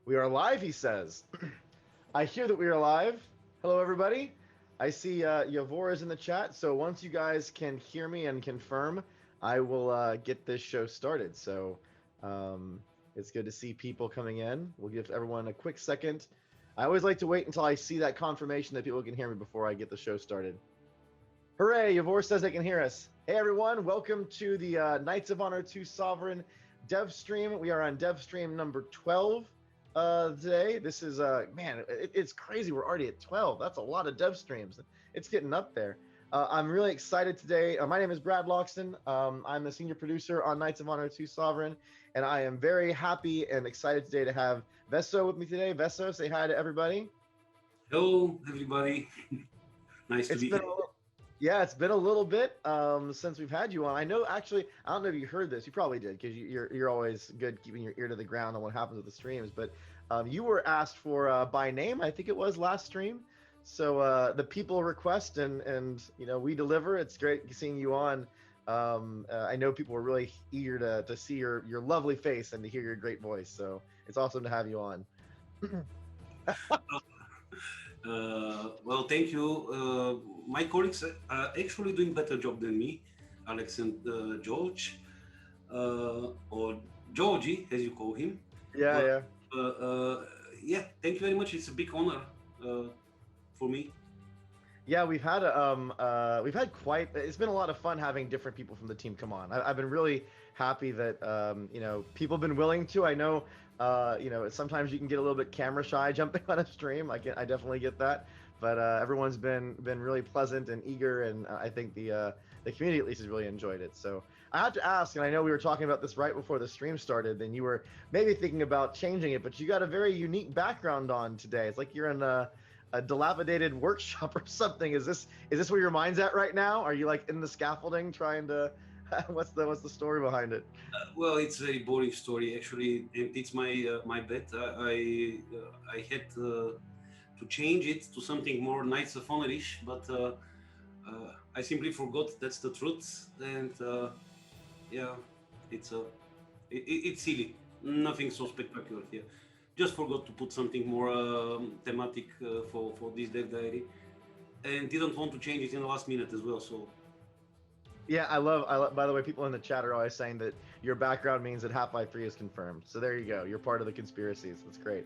We are live, he says. I hear that we are live. Hello, everybody. I see Yavor is in the chat. So once you guys can hear me and confirm, I will get this show started. So it's good to see people coming in. We'll give everyone a quick second. I always like to wait until I see that confirmation that people can hear me before I get the show started. Hooray, Yavor says they can hear us. Hey, everyone. Welcome to the Knights of Honor 2 Sovereign DevStream. We are on DevStream number 12 today. This is, man, it's crazy. We're already at 12. That's a lot of DevStreams. It's getting up there. I'm really excited today. My name is Brad Logston. I'm the senior producer on Knights of Honor 2 Sovereign, and I am very happy and excited today to have Veso with me today. Veso, say hi to everybody. Hello, everybody. Nice to be here. Yeah, it's been a little bit since we've had you on. I know, actually, I don't know if you heard this. You probably did, because you're always good keeping your ear to the ground on what happens with the streams. But you were asked for by name, I think it was last stream. So the people request, and we deliver. It's great seeing you on. I know people were really eager to see your lovely face and to hear your great voice. So it's awesome to have you on. Well, thank you. My colleagues are actually doing better job than me, Alex and George, or Georgie, as you call him. Yeah. Yeah. Thank you very much. It's a big honor for me. Yeah, we've had quite. It's been a lot of fun having different people from the team come on. I've been really happy that people have been willing to. I know sometimes you can get a little bit camera shy jumping on a stream. I definitely get that, but everyone's been really pleasant and eager, and I think the community at least has really enjoyed it. So I have to ask, and I know we were talking about this right before the stream started, and you were maybe thinking about changing it, but you got a very unique background on today. It's like you're in a dilapidated workshop or something. Is this where your mind's at right now? Are you like in the scaffolding trying to what's the story behind it? Well, it's a very boring story actually. It's my bet. I had to change it to something more Knights of Honor-ish, but I simply forgot that's the truth, and yeah, it's silly. Nothing so spectacular here. Just forgot to put something more thematic for this DevDiary, and didn't want to change it in the last minute as well. So yeah, I love. By the way, people in the chat are always saying that your background means that Half-Life 3 is confirmed. So there you go. You're part of the conspiracies. That's great.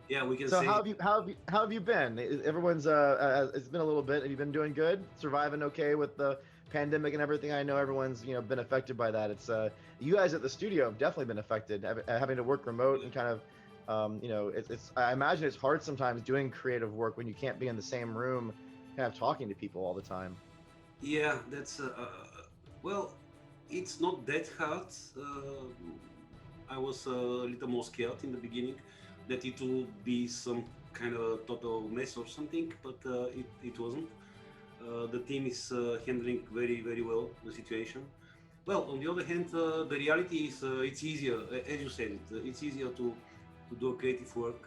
yeah, we can. So say how have you been? Everyone's it's been a little bit. Have you been doing good? Surviving okay with the pandemic and everything? I know everyone's been affected by that. It's you guys at the studio have definitely been affected, having to work remote and kind of it's I imagine it's hard sometimes doing creative work when you can't be in the same room kind of talking to people all the time. Yeah, that's well, it's not that hard. I was a little more scared in the beginning that it would be some kind of total mess or something, but it wasn't. The team is handling very well the situation. Well, on the other hand, the reality is it's easier, as you said, it's easier to do creative work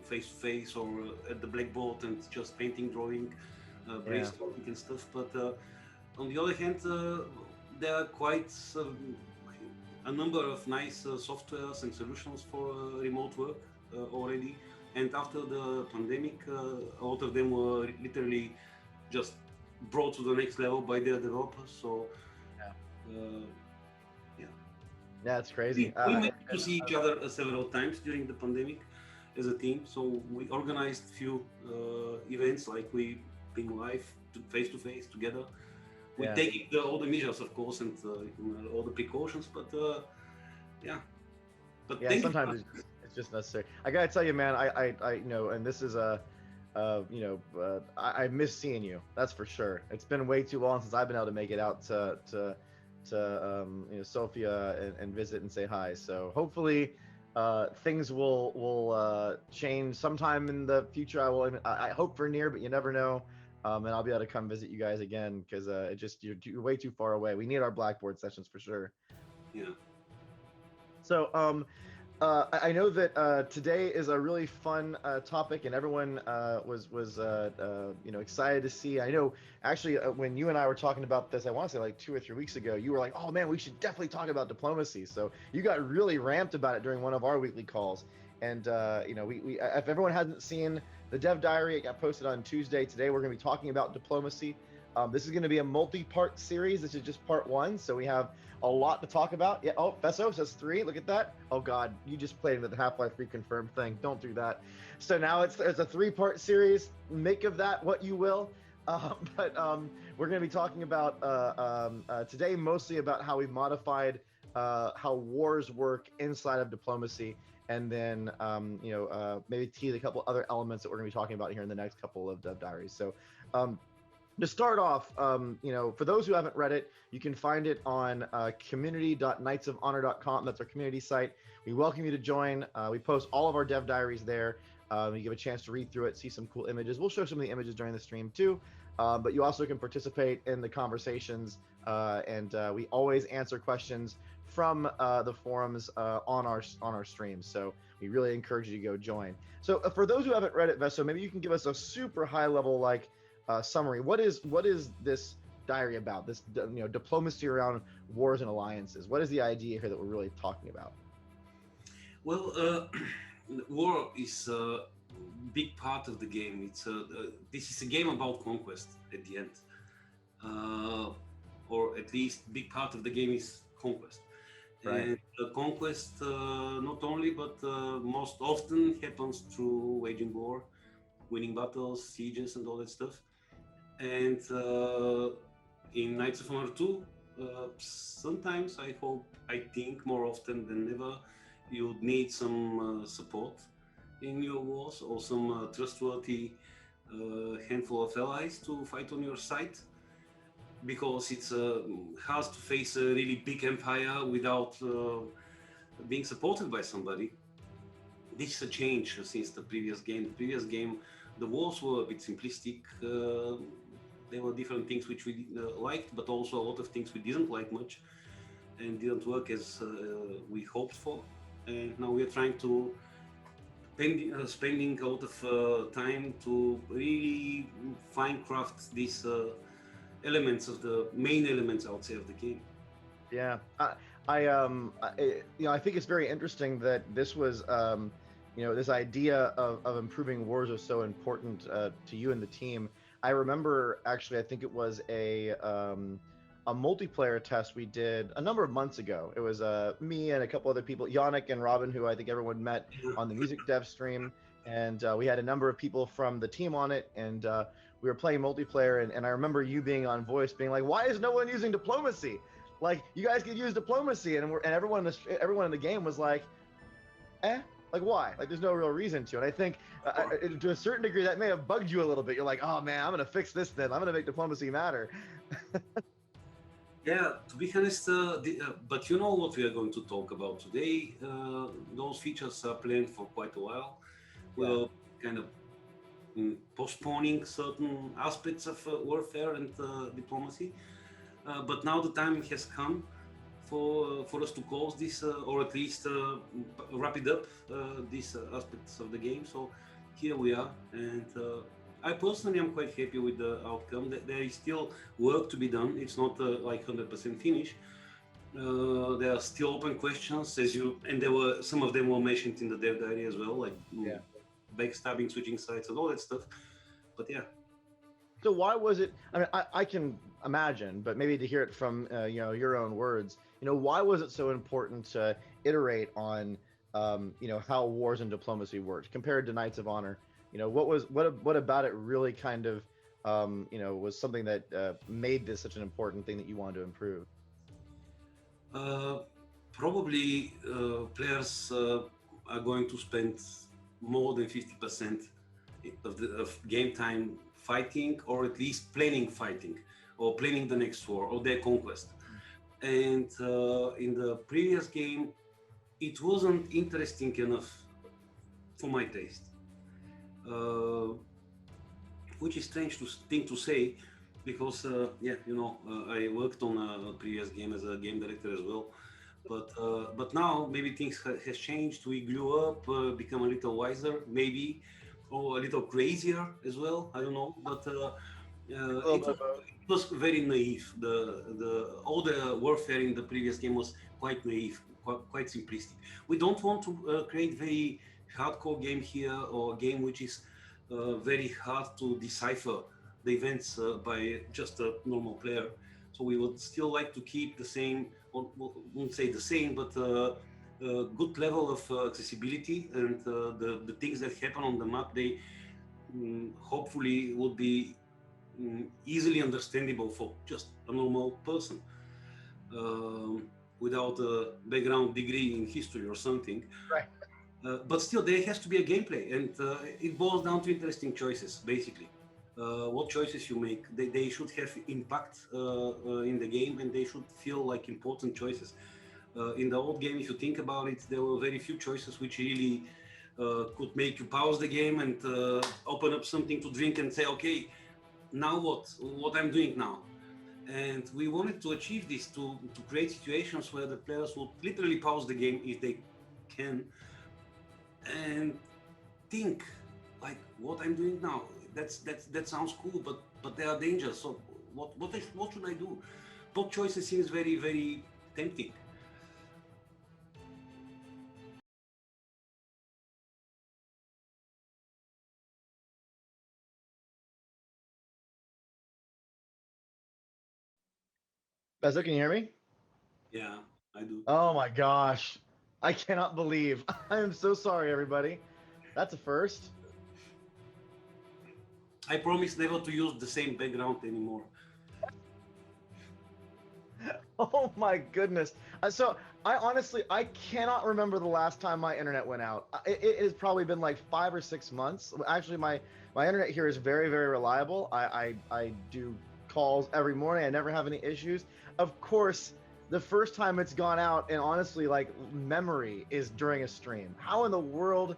face to face or at the blackboard and just painting, drawing, brainstorming and stuff. But on the other hand, there are quite a number of nice softwares and solutions for remote work already. And after the pandemic, a lot of them were literally just brought to the next level by their developers. So yeah, it's crazy. We managed to see each other several times during the pandemic as a team. So we organized few events, like we been live face to face together. We take all the measures, of course, and all the precautions. But yeah. But yeah, sometimes it's just necessary. I gotta tell you, man, I and this is I miss seeing you. That's for sure. It's been way too long since I've been able to make it out to Sofia and visit and say hi. So hopefully things will change sometime in the future. I hope for near, but you never know. And I'll be able to come visit you guys again because you're way too far away. We need our Blackboard sessions for sure. Yeah. So I know that today is a really fun topic, and everyone was excited to see. I know actually when you and I were talking about this, I want to say like 2 or 3 weeks ago, you were like, "Oh man, we should definitely talk about diplomacy." So you got really ramped about it during one of our weekly calls. And we if everyone hasn't seen the Dev Diary, it got posted on Tuesday. Today we're going to be talking about diplomacy. This is going to be a multi-part series. This is just part one, so we have a lot to talk about. Yeah. Oh, Veso says 3. Look at that. Oh God, you just played into the Half-Life reconfirmed thing. Don't do that. So now it's a 3-part series. Make of that what you will. But we're going to be talking about today mostly about how we've modified how wars work inside of diplomacy, and then maybe tease a couple other elements that we're going to be talking about here in the next couple of Dev Diaries. So. To start off, for those who haven't read it, you can find it on community.knightsofhonor.com. That's our community site. We welcome you to join. We post all of our dev diaries there. You give a chance to read through it, see some cool images. We'll show some of the images during the stream too, but you also can participate in the conversations, and we always answer questions from the forums on our streams. So we really encourage you to go join. So for those who haven't read it, Veso, maybe you can give us a super high level summary. What is this diary about? This diplomacy around wars and alliances. What is the idea here that we're really talking about? Well, war is a big part of the game. This is a game about conquest at the end, or at least big part of the game is conquest. Right. And conquest not only but most often happens through waging war, winning battles, sieges, and all that stuff. And in Knights of Honor 2, sometimes I think more often than ever, you need some support in your wars, or some trustworthy handful of allies to fight on your side, because it's hard to face a really big empire without being supported by somebody. This is a change since the previous game. The previous game, the wars were a bit simplistic. There were different things which we liked, but also a lot of things we didn't like much and didn't work as we hoped for. And now we're trying to spending a lot of time to really fine craft these elements of the main elements, I would say, of the game. Yeah, I think it's very interesting that this was this idea of improving wars was so important to you and the team. I remember actually, I think it was a multiplayer test we did a number of months ago. It was me and a couple other people, Yannick and Robin, who I think everyone met on the music dev stream, and we had a number of people from the team on it, and we were playing multiplayer, and I remember you being on voice, being like, "Why is no one using diplomacy? Like, you guys could use diplomacy," and everyone in the game was like, like, why? Like, there's no real reason to. And I think to a certain degree that may have bugged you a little bit. You're like, oh man, I'm gonna fix this then. I'm gonna make diplomacy matter. Yeah, to be honest, but you know what we are going to talk about today. Those features are planned for quite a while. We're kind of postponing certain aspects of warfare and diplomacy, but now the time has come for us to close this, or at least wrap it up, these aspects of the game. So here we are, and I personally am quite happy with the outcome. There is still work to be done. It's not like 100% finished. There are still open questions, and there were some of them were mentioned in the dev diary as well, like backstabbing, switching sites, and all that stuff. But yeah. So why was it? I mean, I can imagine, but maybe to hear it from your own words. Why was it so important to iterate on how wars and diplomacy worked compared to Knights of Honor? What about it really kind of was something that made this such an important thing that you wanted to improve? Probably players are going to spend more than 50% of game time fighting, or at least planning fighting, or planning the next war, or their conquest. And in the previous game, it wasn't interesting enough for my taste, which is strange thing to say, because I worked on a previous game as a game director as well. But now maybe things has changed. We grew up, become a little wiser, maybe, or a little crazier as well. I don't know, but A little bit of both. it was very naive. The all the warfare in the previous game was quite naive, quite simplistic. We don't want to create very hardcore game here, or a game which is very hard to decipher the events by just a normal player. So we would still like to keep the same, or won't say the same, but good level of accessibility, and the things that happen on the map, they hopefully would be easily understandable for just a normal person, without a background degree in history or something. Right. But still, there has to be a gameplay, and it boils down to interesting choices, basically. What choices you make, they should have impact in the game, and they should feel like important choices. In the old game, if you think about it, there were very few choices which really could make you pause the game and open up something to drink and say, okay, now what I'm doing now. And we wanted to achieve this, to create situations where the players would literally pause the game if they can, and think like, what I'm doing now, that sounds cool, but there are dangers. So what should I do? Both choices seems very, very tempting. Bezo, can you hear me? Yeah, I do. Oh my gosh. I cannot believe. I am so sorry, everybody. That's a first. I promise never to use the same background anymore. Oh my goodness. So I honestly, I cannot remember the last time my internet went out. It has probably been like 5 or 6 months. Actually, my internet here is very, very reliable. I do calls every morning. I never have any issues. Of course, the first time it's gone out, and honestly, like memory, is during a stream. How in the world,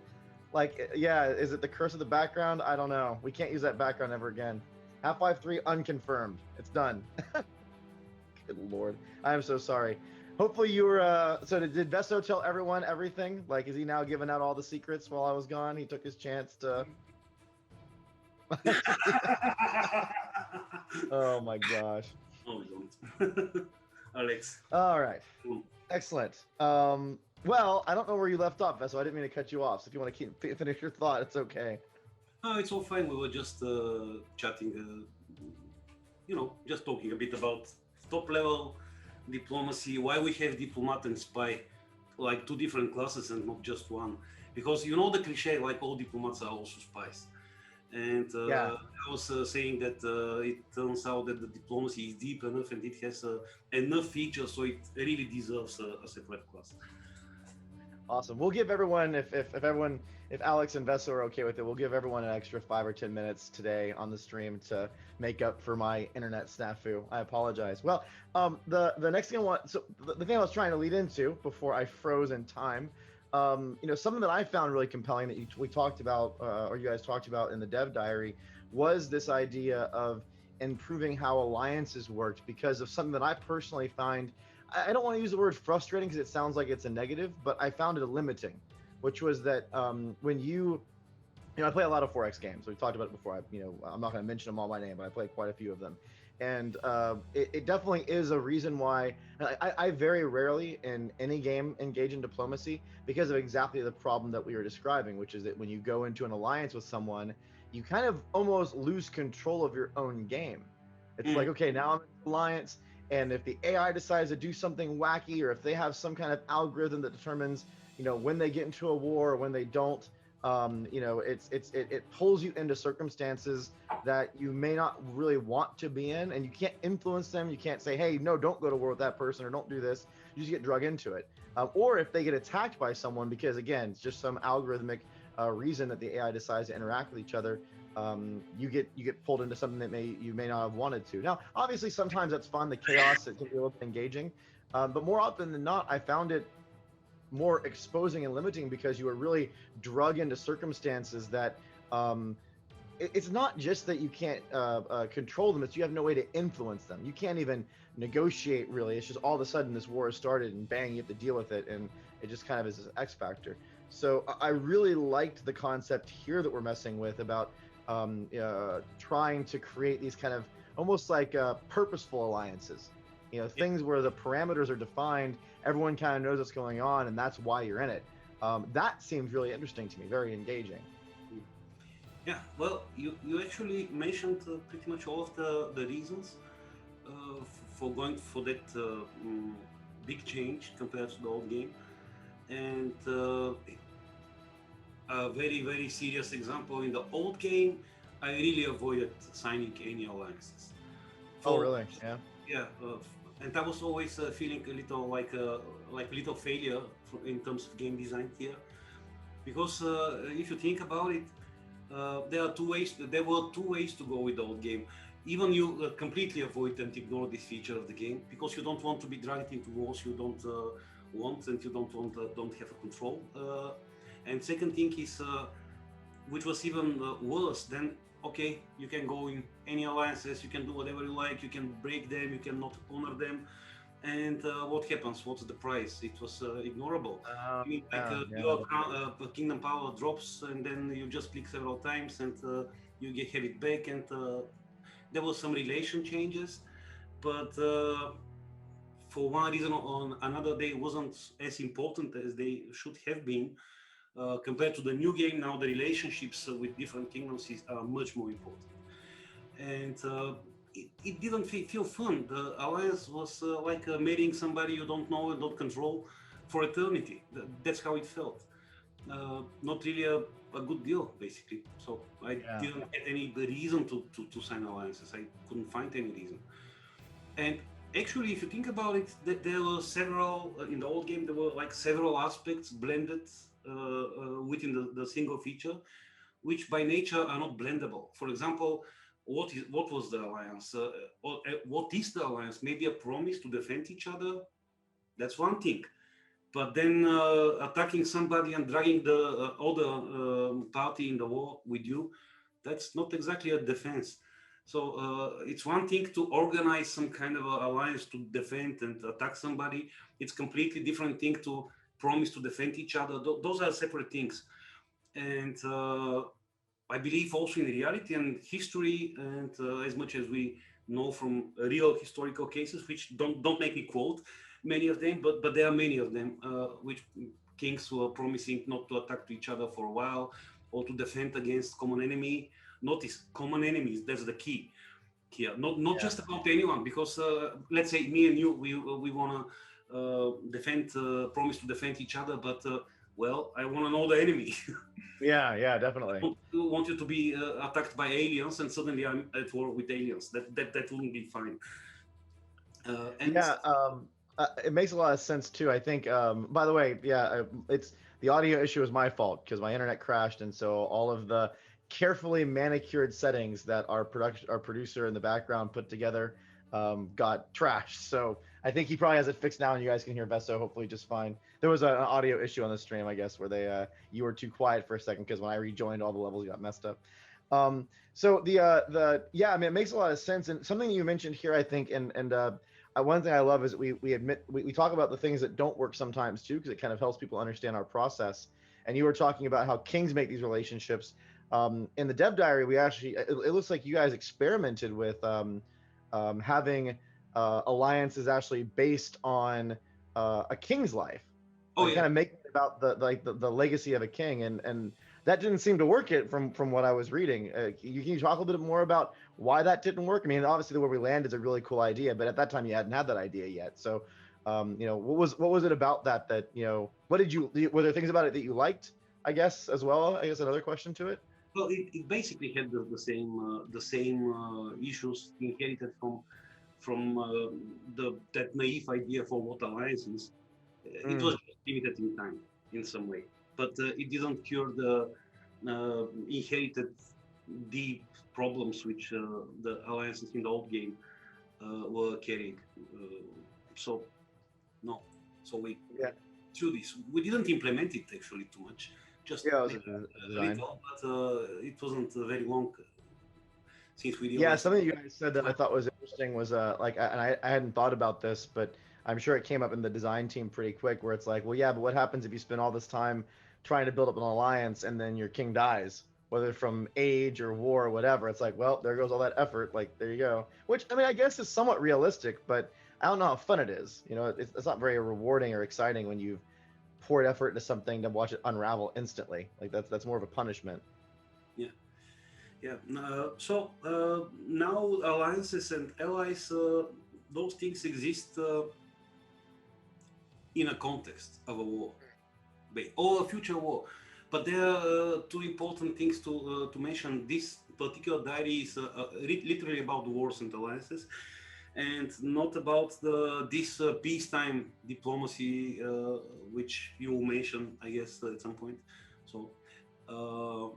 like, yeah, is it the curse of the background? I don't know. We can't use that background ever again. Half-Life 3 unconfirmed. It's done. Good Lord. I am so sorry. Hopefully you were, so did Veso tell everyone everything? Like, is he now giving out all the secrets while I was gone? He took his chance to... Oh my gosh. No, we don't. Alex. All right. Excellent. Well, I don't know where you left off, Veso. I didn't mean to cut you off. So if you want to finish your thought, it's okay. No, it's all fine. We were just chatting, just talking a bit about top level diplomacy, why we have diplomat and spy, like two different classes and not just one. Because you know the cliche, like all diplomats are also spies. And Yeah. I was saying that it turns out that the diplomacy is deep enough and it has enough features, so it really deserves a separate class. Awesome. We'll give everyone, if Alex and Veso are okay with it, we'll give everyone an extra 5 or 10 minutes today on the stream to make up for my internet snafu. I apologize. Well, the next thing the thing I was trying to lead into before I froze in time, something that I found really compelling that we talked about, or you guys talked about in the DevDiary, was this idea of improving how alliances worked, because of something that I personally find, I don't want to use the word frustrating because it sounds like it's a negative, but I found it limiting, which was that when I play a lot of 4X games. We've talked about it before. I'm not going to mention them all by name, but I play quite a few of them. And it definitely is a reason why I very rarely in any game engage in diplomacy, because of exactly the problem that we were describing, which is that when you go into an alliance with someone, you kind of almost lose control of your own game. It's like, okay, now I'm in an alliance, and if the AI decides to do something wacky, or if they have some kind of algorithm that determines, when they get into a war or when they don't, it pulls you into circumstances that you may not really want to be in, and you can't influence them. You can't say, hey, no, don't go to war with that person, or don't do this. You just get drug into it. Or if they get attacked by someone, because again, it's just some algorithmic reason that the AI decides to interact with each other, you get pulled into something that you may not have wanted to. Now, obviously, sometimes that's fun. The chaos, it can be a little bit engaging, but more often than not, I found it more exposing and limiting, because you were really drug into circumstances that it's not just that you can't control them; it's you have no way to influence them. You can't even negotiate really. It's just all of a sudden this war has started, and bang, you have to deal with it, and it just kind of is this X factor. So I really liked the concept here that we're messing with about trying to create these kind of almost like purposeful alliances. You know, Yeah. things where the parameters are defined, everyone kind of knows what's going on, and that's why you're in it. That seems really interesting to me, very engaging. Yeah, well, you actually mentioned pretty much all of the reasons for going for that big change compared to the old game. And a very, very serious example in the old game, I really avoided signing any alliances. Oh, For really? Yeah. yeah, and I was always feeling a little like a little failure in terms of game design here, because if you think about it, there are two ways. There were two ways to go with the old game. Even you completely avoid and ignore this feature of the game because you don't want to be dragged into wars you don't want and you don't have a control. And second thing is, which was even worse. Then okay, you can go in any alliances, you can do whatever you like, you can break them, you cannot honor them, and what happens? What's the price? It was ignorable. I mean, like Yeah, your yeah. kingdom power drops, and then you just click several times, and you get have it back. And there was some relation changes, but for one reason or another, they wasn't as important as they should have been. Compared to the new game, now the relationships with different kingdoms are much more important. And it didn't feel fun. The alliance was like marrying somebody you don't know and don't control for eternity. That's how it felt. Not really a good deal, basically. So I Yeah. didn't get any reason to sign alliances. I couldn't find any reason. And actually, if you think about it, there were several in the old game. There were like several aspects blended within the single feature, which by nature are not blendable. For example, what was the alliance? What is the alliance? Maybe a promise to defend each other. That's one thing. But then attacking somebody and dragging the other party in the war with you, that's not exactly a defense. So it's one thing to organize some kind of alliance to defend and attack somebody. It's completely different thing to promise to defend each other. Those are separate things. And I believe also in reality and history, and as much as we know from real historical cases, which don't make me quote many of them, but there are many of them, which kings were promising not to attack to each other for a while or to defend against common enemy. Notice common enemies. That's the key here. Not Yeah. just about anyone, because let's say me and you, we wanna defend, promise to defend each other, but well, I want to know the enemy. Yeah, yeah, definitely. Want you to be attacked by aliens, and suddenly I'm at war with aliens. That wouldn't be fine. And Yeah, it makes a lot of sense too. I think, by the way, yeah, it's the audio issue is my fault because my internet crashed, and so all of the carefully manicured settings that our producer in the background put together got trashed. So I think he probably has it fixed now, and you guys can hear Veso hopefully just fine. There was an audio issue on the stream, I guess, where you were too quiet for a second because when I rejoined, all the levels got messed up. So the yeah, I mean, it makes a lot of sense, and something you mentioned here, I think, and one thing I love is we admit we talk about the things that don't work sometimes too, because it kind of helps people understand our process. And you were talking about how kings make these relationships. In the DevDiary, we actually it looks like you guys experimented with having alliances actually based on a king's life, oh like yeah, kind of making it about the legacy of a king, and that didn't seem to work it from what I was reading. Can you talk a little bit more about why that didn't work? I mean, obviously the where we land is a really cool idea, but at that time you hadn't had that idea yet. So, what was it about that what did you were there things about it that you liked? I guess as well. I guess another question to it. well, it basically had the same issues inherited from that naive idea for what alliance is. It was Mm, just limited in time in some way, but it didn't cure the inherited deep problems which the alliances in the old game were carrying. So no, so we yeah, through this we didn't implement it actually too much, just yeah, it was maybe a a design. little, but it wasn't very long. since we Yeah, realized. something you guys said that I thought was interesting was and I hadn't thought about this, but I'm sure it came up in the design team pretty quick, where it's like, well, yeah, but what happens if you spend all this time trying to build up an alliance and then your king dies, whether from age or war or whatever? It's like, well, there goes all that effort. Like, there you go. Which, I mean, I guess is somewhat realistic, but I don't know how fun it is. You know, it's not very rewarding or exciting when you've poured effort into something to watch it unravel instantly. Like that's more of a punishment. Yeah, yeah. Now alliances and allies, those things exist in a context of a war, or a future war. But there are two important things to mention. This particular diary is literally about wars and alliances, and not about this peacetime diplomacy, which you mentioned, I guess, at some point. So, uh,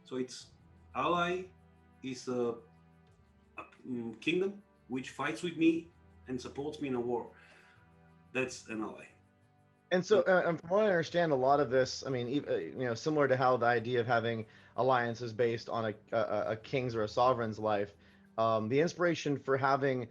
so it's ally is a kingdom which fights with me and supports me in a war. That's an ally. And so, and from what I understand, a lot of this, I mean, you know, similar to how the idea of having alliances based on a king's or a sovereign's life, the inspiration for having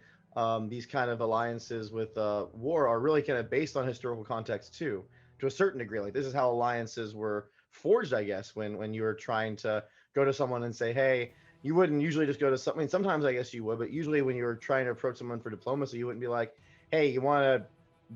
these kind of alliances with war are really kind of based on historical context too, to a certain degree. Like this is how alliances were forged, I guess, when you were trying to go to someone and say, hey, you wouldn't usually just go to some. I mean, sometimes I guess you would, but usually when you were trying to approach someone for diplomacy, you wouldn't be like, hey, you want to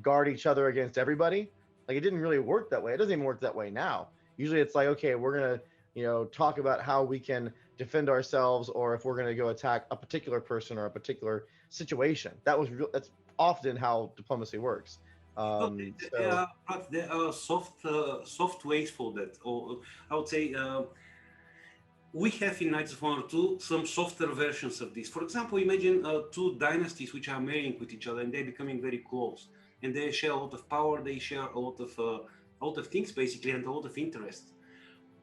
guard each other against everybody. Like it didn't really work that way. It doesn't even work that way now. Usually it's like, okay, we're gonna, you know, talk about how we can defend ourselves, or if we're gonna go attack a particular person or a particular situation. That's often how diplomacy works. No, there So are, but there are soft ways for that, or I would say we have in Knights of Honor 2 some softer versions of this. For example, imagine two dynasties which are marrying with each other and they're becoming very close, and they share a lot of power, they share a lot of things basically, and a lot of interest,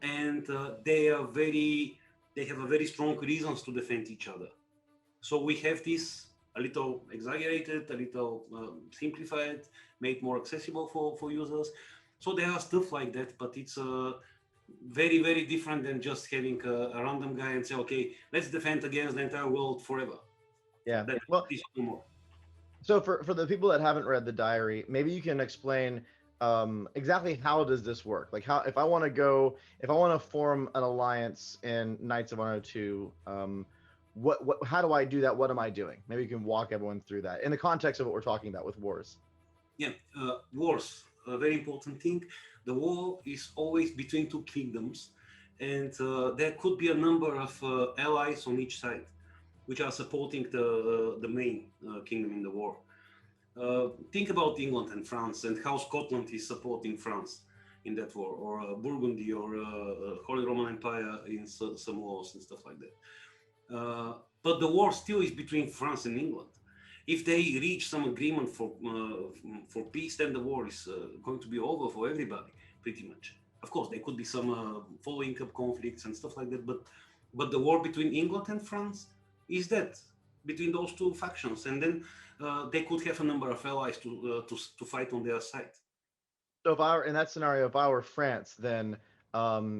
and they have a very strong reasons to defend each other. So we have this a little exaggerated, a little simplified, made more accessible for users. So there are stuff like that, but it's very, very different than just having a random guy and say, okay, let's defend against the entire world forever. So yeah. that Well, is no more. so for the people that haven't read the diary, maybe you can explain exactly how does this work? Like how if I want to form an alliance in Knights of 102, what how do I do that? What am I doing? Maybe you can walk everyone through that in the context of what we're talking about with wars. Yeah, wars, a very important thing. The war is always between two kingdoms, and there could be a number of allies on each side, which are supporting the main kingdom in the war. Think about England and France and how Scotland is supporting France in that war, or Burgundy, or Holy Roman Empire in some wars and stuff like that. But the war still is between France and England. If they reach some agreement for peace, then the war is going to be over for everybody, pretty much. Of course, there could be some following up conflicts and stuff like that, but the war between England and France is that, between those two factions, and then they could have a number of allies to fight on their side. So if I were in that scenario, if I were France, then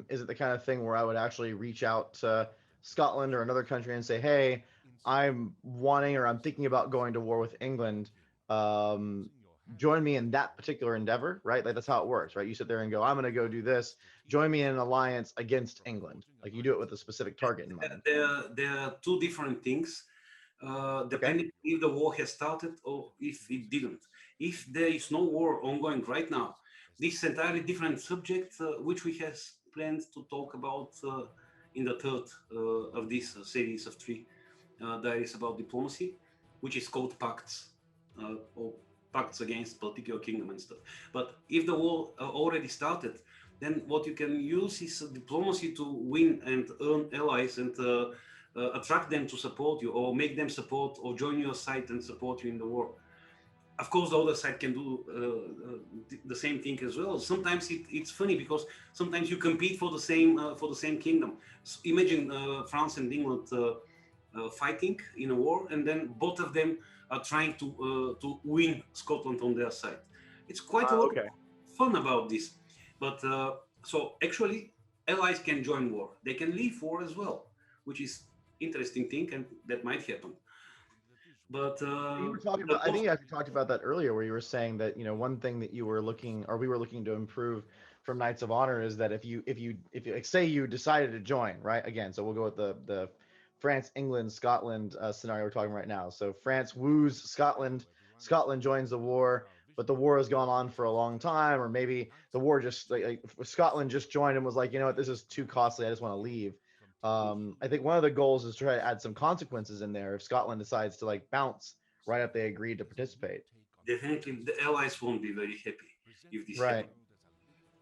is it the kind of thing where I would actually reach out to Scotland or another country and say, hey, I'm wanting or I'm thinking about going to war with England. Um, Join me in that particular endeavor, right? Like that's how it works, right? You sit there and go, I'm going to go do this. Join me in an alliance against England. Like you do it with a specific target in mind. There are two different things, Okay. depending if the war has started or if it didn't. If there is no war ongoing right now, this is entirely different subject, which we have planned to talk about in the third of this series of three diaries about diplomacy, which is called pacts, or pacts against particular kingdom and stuff. But if the war already started, then what you can use is diplomacy to win and earn allies and attract them to support you, or make them support or join your side and support you in the war. Of course, the other side can do the same thing as well. Sometimes it's funny because sometimes you compete for the same kingdom. So imagine France and England fighting in a war, and then both of them are trying to win Scotland on their side. It's quite a lot Okay. of fun about this. But so actually, allies can join war. They can leave war as well, which is interesting thing, and that might happen. But You were talking the about, I think you actually talked about that earlier, where you were saying that, one thing that you were looking, or we were looking to improve from Knights of Honor is that if you like, say you decided to join, right? Again, so we'll go with the France, England, Scotland scenario we're talking right now. So France woos Scotland, Scotland joins the war, but the war has gone on for a long time, or maybe the war just like Scotland just joined and was like, you know what, this is too costly, I just want to leave. I think one of the goals is to try to add some consequences in there if Scotland decides to like bounce right after they agreed to participate. definitely the allies won't be very happy if this Right.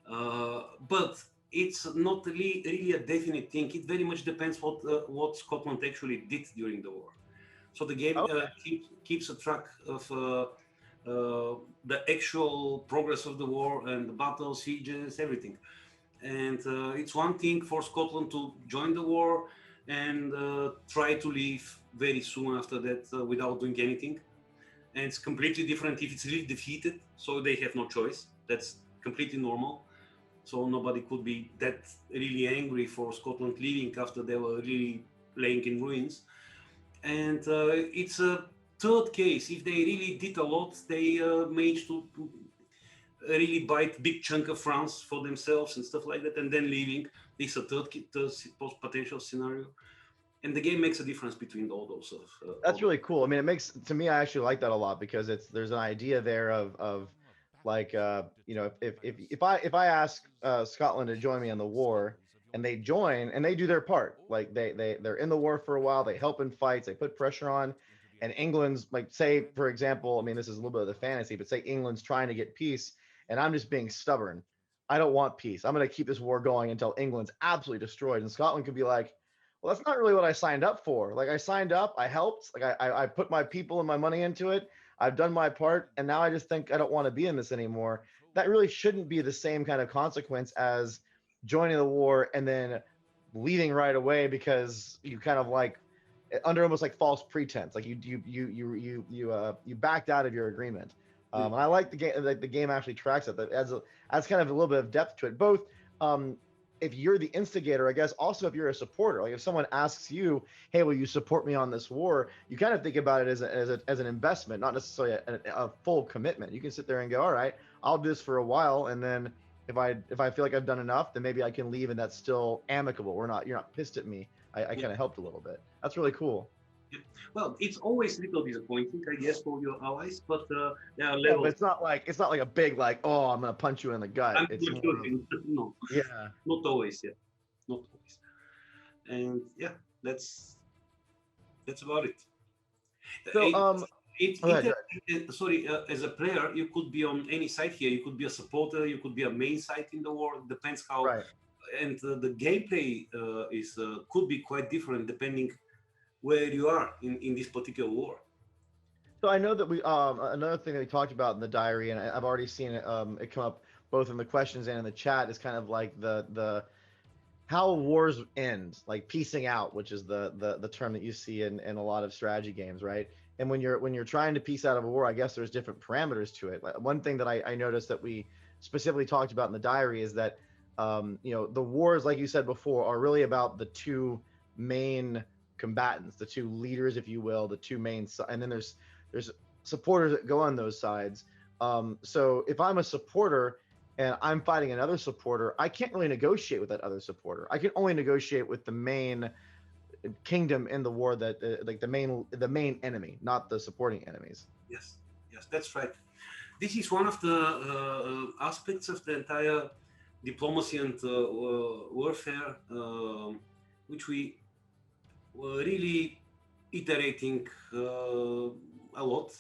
happens. But it's not really a definite thing. It very much depends what Scotland actually did during the war. So the game Okay. keeps a track of the actual progress of the war and the battles, sieges, everything. And it's one thing for Scotland to join the war and try to leave very soon after that without doing anything. And it's completely different if it's really defeated, so they have no choice. That's completely normal. So nobody could be that really angry for Scotland leaving after they were really laying in ruins. And it's a third case. If they really did a lot, they managed to really bite big chunk of France for themselves and stuff like that, and then leaving. This is a third potential scenario. And the game makes a difference between all those. That's really cool. I mean, it makes to me, I actually like that a lot because there's an idea there of like if I ask Scotland to join me in the war and they join and they do their part, like they're in the war for a while, they help in fights, they put pressure on, and England's like, say for example, I mean this is a little bit of the fantasy, but say England's trying to get peace and I'm just being stubborn. I don't want peace. I'm going to keep this war going until England's absolutely destroyed, and Scotland could be like, well, that's not really what I signed up for. Like I signed up, I helped, like I put my people and my money into it. I've done my part, and now I just think I don't want to be in this anymore. That really shouldn't be the same kind of consequence as joining the war and then leaving right away because you kind of like under almost like false pretense, like you backed out of your agreement. And I like the game. Like the game actually tracks it. That adds kind of a little bit of depth to it. Both if you're the instigator, I guess also if you're a supporter, like if someone asks you, hey, will you support me on this war? You kind of think about it as an investment, not necessarily a full commitment. You can sit there and go, all right, I'll do this for a while. And then if I feel like I've done enough, then maybe I can leave and that's still amicable. You're not pissed at me. I Yeah. kind of helped a little bit. That's really cool. Well, it's always a little disappointing, I guess, for your allies, but there are Yeah, but levels. it's not like a big like, oh, I'm gonna punch you in the gut. I'm It's not more of joking. No, yeah. not always. Yeah, not always. And yeah, that's about it. So It, it's go ahead. interesting. Sorry, as a player, you could be on any side here. You could be a supporter. You could be a main side in the war. Depends how. Right. And the gameplay is could be quite different depending where you are in this particular war. So I know that we another thing that we talked about in the diary, and I've already seen it it come up both in the questions and in the chat, is kind of like the how wars end, like piecing out, which is the term that you see in a lot of strategy games, right? And when you're trying to piece out of a war, I guess there's different parameters to it. Like, one thing that I noticed that we specifically talked about in the diary is that the wars, like you said before, are really about the two main combatants, the two leaders, if you will, the two main, and then there's supporters that go on those sides. So if I'm a supporter and I'm fighting another supporter, I can't really negotiate with that other supporter. I can only negotiate with the main kingdom in the war, that like the main enemy, not the supporting enemies. Yes, yes, that's right. This is one of the aspects of the entire diplomacy and warfare, which we were really iterating a lot,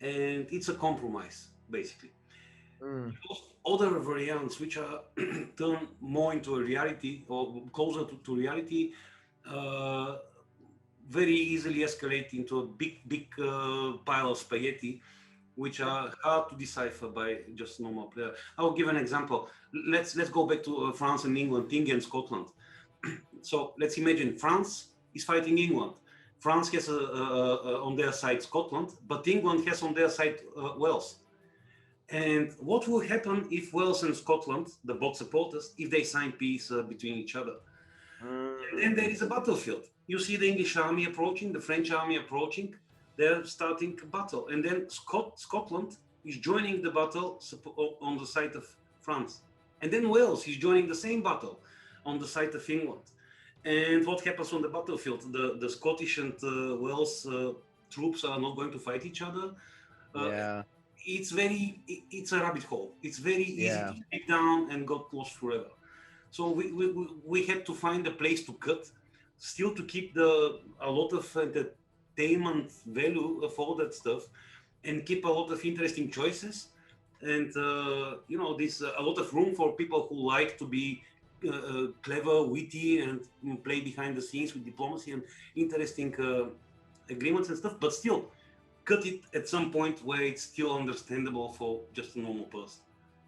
and it's a compromise basically. Mm. Those other variants, which are turned more into a reality or closer to reality, uh, very easily escalate into a big pile of spaghetti, which are hard to decipher by just normal player. I will give an example. Let's go back to France and England, and Scotland. So let's imagine France is fighting England. France has on their side Scotland, but England has on their side Wales. And what will happen if Wales and Scotland, the both supporters, if they sign peace between each other? And then there is a battlefield. You see the English army approaching, the French army approaching. They're starting a battle, and then Scotland is joining the battle on the side of France, and then Wales is joining the same battle on the side of England. And what happens on the battlefield? The Scottish and Wales troops are not going to fight each other. Uh, Yeah. it's a rabbit hole. It's very easy Yeah. to dig down and got lost forever. So we had to find a place to cut, still to keep a lot of entertainment value of all that stuff, and keep a lot of interesting choices, and this a lot of room for people who like to be clever, witty, and play behind the scenes with diplomacy and interesting agreements and stuff, but still cut it at some point where it's still understandable for just a normal person.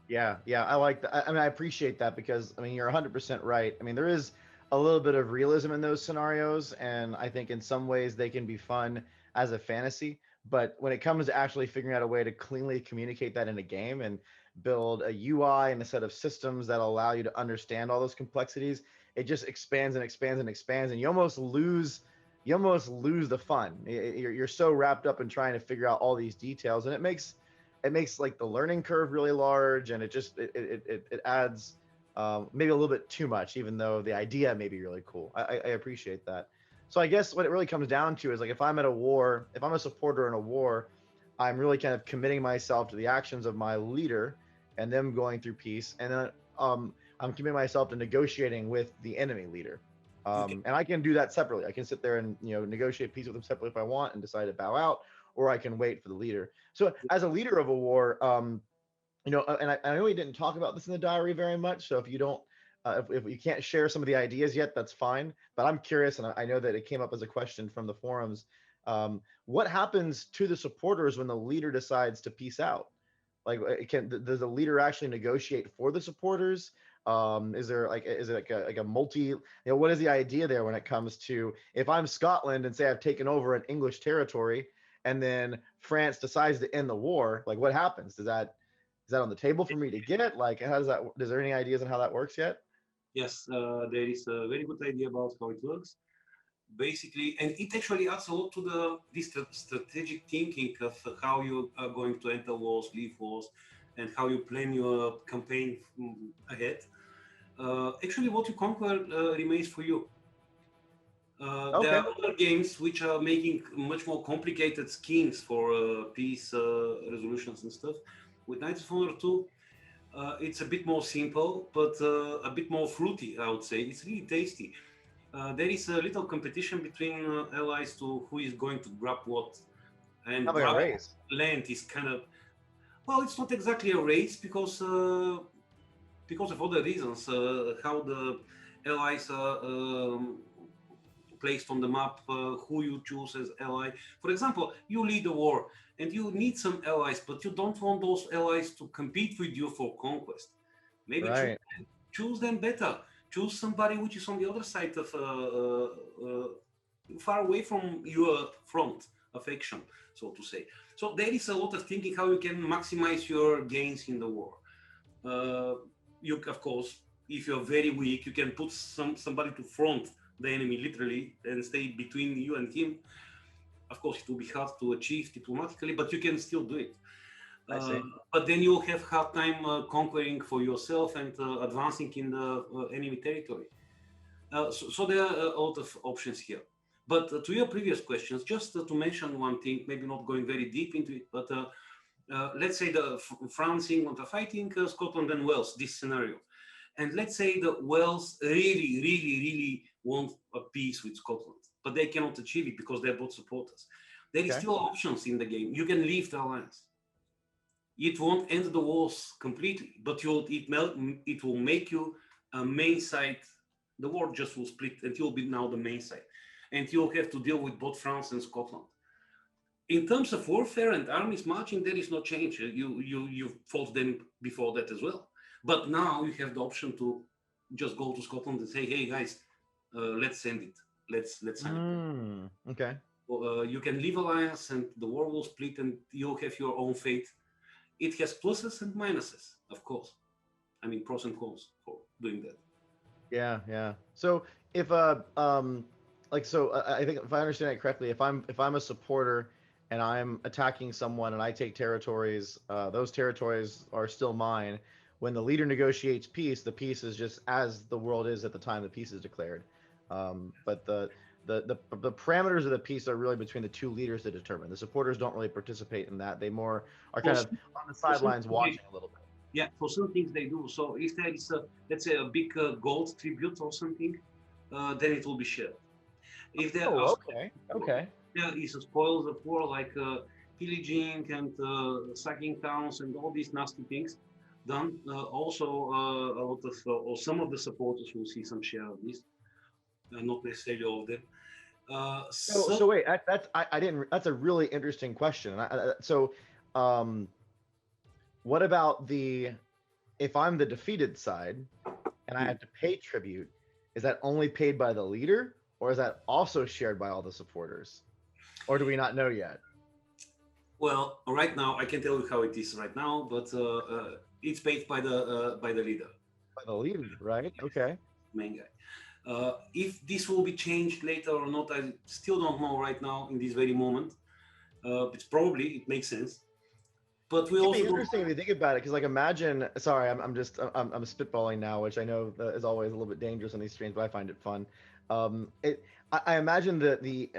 Yeah, yeah, I like that. I mean, I appreciate that because I mean, you're 100% right. I mean, there is a little bit of realism in those scenarios, and I think in some ways they can be fun as a fantasy. But when it comes to actually figuring out a way to cleanly communicate that in a game and build a UI and a set of systems that allow you to understand all those complexities, it just expands and expands and expands, and you almost lose the fun. You're so wrapped up in trying to figure out all these details, and it makes like the learning curve really large, and it adds maybe a little bit too much, even though the idea may be really cool. I appreciate that. So I guess what it really comes down to is like if I'm at a war, if I'm a supporter in a war, I'm really kind of committing myself to the actions of my leader and them going through peace, and then I'm committing myself to negotiating with the enemy leader. Okay. And I can do that separately. I can sit there and negotiate peace with them separately if I want and decide to bow out, or I can wait for the leader. So as a leader of a war, and I know we didn't talk about this in the diary very much. So if you don't, if you can't share some of the ideas yet, that's fine. But I'm curious, and I know that it came up as a question from the forums. What happens to the supporters when the leader decides to peace out? Like, does the leader actually negotiate for the supporters? Is it like a multi? What is the idea there when it comes to if I'm Scotland and say I've taken over an English territory, and then France decides to end the war? Like, what happens? Is that on the table for me to get? Like, how does that? Is there any ideas on how that works yet? Yes, there is a very good idea about how it works. Basically, and it actually adds a lot to this strategic thinking of how you are going to enter wars, leave wars, and how you plan your campaign ahead. Actually, what you conquer remains for you. There Okay. are other games which are making much more complicated schemes for peace resolutions and stuff. With Knights of Honor 2, it's a bit more simple, but a bit more fruity, I would say. It's really tasty. There is a little competition between allies to who is going to grab what. And How about a grabbing race? land is kind of, well, it's not exactly a race because of other reasons. How the allies are placed on the map, who you choose as ally. For example, you lead a war and you need some allies, but you don't want those allies to compete with you for conquest. Maybe Right. choose them better. Choose somebody which is on the other side of far away from your front of action, so to say. So there is a lot of thinking how you can maximize your gains in the war. Uh, you, of course, if you're very weak, you can put somebody to front the enemy literally and stay between you and him. Of course, it will be hard to achieve diplomatically, but you can still do it. I Uh, see. but then you'll have hard time conquering for yourself and advancing in the enemy territory. So there are a lot of options here. But to your previous questions, just to mention one thing, maybe not going very deep into it, but let's say the France, England are fighting Scotland and Wales, this scenario. And let's say the Wales really, really, really want a peace with Scotland, but they cannot achieve it because they're both supporters. There is Okay. still options in the game. You can leave the alliance. It won't end the wars completely, but it will make you a main side. The war just will split and you'll be now the main side. And you'll have to deal with both France and Scotland. In terms of warfare and armies marching, there is no change. You fought them before that as well. But now you have the option to just go to Scotland and say, "Hey guys, let's end it. Let's sign it." Okay. You can leave alliance, and the war will split, and you'll have your own fate. It has pluses and minuses, of course. I mean, pros and cons for doing that. Yeah, yeah. So if like so I think if I understand it correctly, if I'm a supporter and I'm attacking someone and I take territories, those territories are still mine. When the leader negotiates peace, the peace is just as the world is at the time the peace is declared. But the parameters of the peace are really between the two leaders to determine. The supporters don't really participate in that. They more are For kind of some, on the for some sidelines things they, watching a little bit. yeah, for some things they do. So if there is a, let's say, a big gold tribute or something, then it will be shared. If there are Oh, okay, okay. there is a spoils of war like pillaging and sacking towns and all these nasty things done. Also, a lot of or some of the supporters will see some share of this, not necessarily all of them. So wait, I didn't. That's a really interesting question. So, um, what about the if I'm the defeated side and I have to pay tribute, is that only paid by the leader, or is that also shared by all the supporters, or do we not know yet? Well, right now I can tell you how it is right now, but it's paid by the leader, By the leader, right? Okay. main guy. If this will be changed later or not, I still don't know right now in this very moment. It's probably it makes sense, but It we could be also don't interesting if you think about it, because like imagine. Sorry, I'm spitballing now, which I know is always a little bit dangerous on these streams, but I find it fun. I imagine that the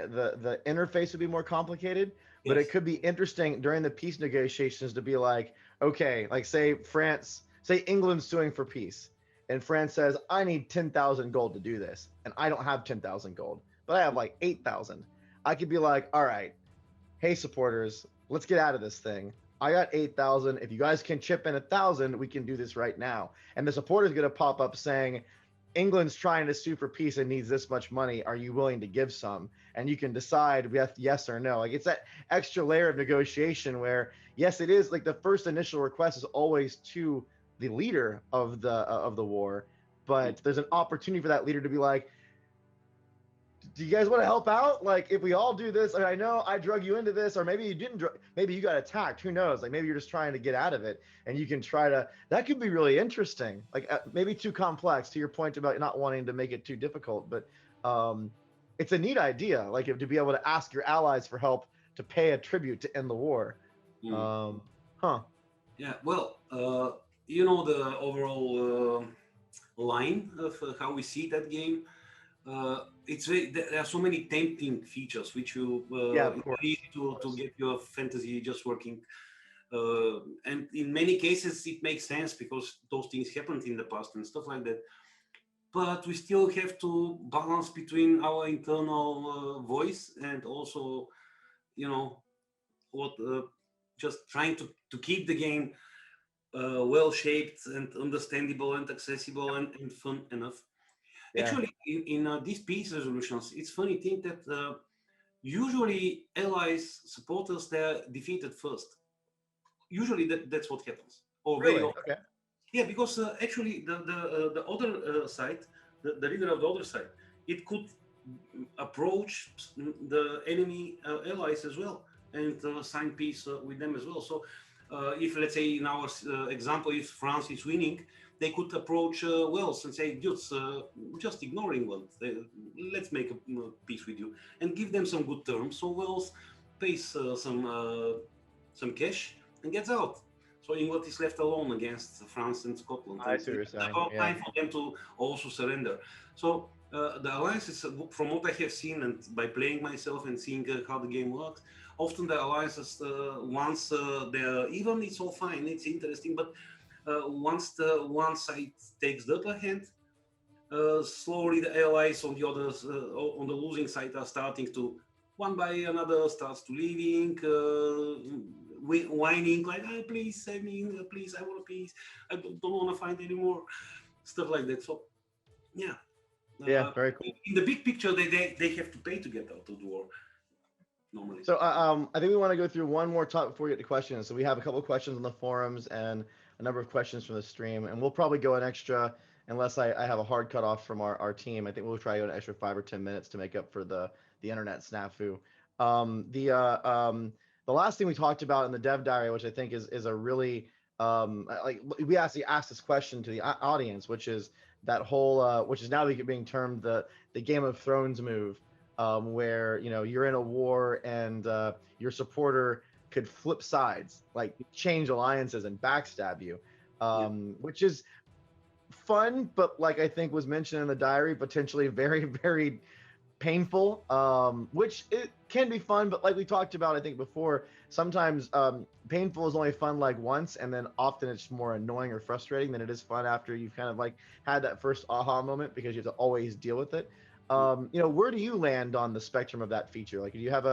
interface would be more complicated, but it yes. could be interesting during the peace negotiations to be like, okay, like say France, say England's suing for peace, and France says I need 10,000 gold to do this, and I don't have 10,000 gold, but I have like 8,000. I could be like, all right, hey supporters, let's get out of this thing. I got 8,000. If you guys can chip in 1,000, we can do this right now. And the supporter's going to pop up saying, England's trying to sue for peace and needs this much money. Are you willing to give some? And you can decide with yes or no. Like it's that extra layer of negotiation where, yes, it is like the first initial request is always to the leader of the war, but there's an opportunity for that leader to be like, do you guys want to help out? Like, if we all do this, I know I drug you into this, or maybe you didn't, maybe you got attacked. Who knows? Like, maybe you're just trying to get out of it, and you can try to. That could be really interesting. Like, maybe too complex. To your point about not wanting to make it too difficult, but it's a neat idea. Like, to be able to ask your allies for help to pay a tribute to end the war. Mm. Um, huh. Yeah. Well, you know the overall line of how we see that game. It's very, there are so many tempting features which you Yeah, of it's course. easy Of to course. get your fantasy just working. And in many cases it makes sense because those things happened in the past and stuff like that. But we still have to balance between our internal voice and also, you know, what just trying to keep the game well shaped and understandable and accessible and fun enough. Yeah. Actually, in these peace resolutions, it's funny thing that usually allies, supporters, they're defeated first. Usually that's what happens, or very Really? often. Okay. Yeah, because actually the other side, the leader of the other side, it could approach the enemy allies as well and sign peace with them as well. So if let's say in our example, if France is winning, they could approach Wales and say, just ignore England. Let's make a peace with you and give them some good terms. So Wales pays some cash and gets out. So England is left alone against France and Scotland, I and see what you're it's saying. about Yeah. time for them to also surrender. So the alliances, from what I have seen and by playing myself and seeing how the game works, often the alliances, once they're even, it's all fine, it's interesting, but once the one side takes the upper hand, slowly the allies on the others, on the losing side, are starting to, one by another, starts to leaving, whining like, oh, please save me, please, I want a peace, I don't want to fight anymore, stuff like that. So yeah, Yeah. Very cool. in the big picture, they have to pay to get out of the war normally. So I think we want to go through one more topic before we get to questions. So we have a couple of questions on the forums and a number of questions from the stream, and we'll probably go an extra, unless I have a hard cutoff from our team. I think we'll try to go an extra 5 or 10 minutes to make up for the internet snafu. Um, the uh, um, the last thing we talked about in the dev diary, which I think is a really like we actually asked this question to the audience, which is that whole which is now being termed the Game of Thrones move where you're in a war and your supporter could flip sides, like change alliances and backstab you, Yeah. which is fun, but like I think was mentioned in the diary, potentially very, very painful, which it can be fun, but like we talked about, I think before, sometimes painful is only fun like once, and then often it's more annoying or frustrating than it is fun after you've kind of like had that first aha moment because you have to always deal with it. Where do you land on the spectrum of that feature? Like, do you have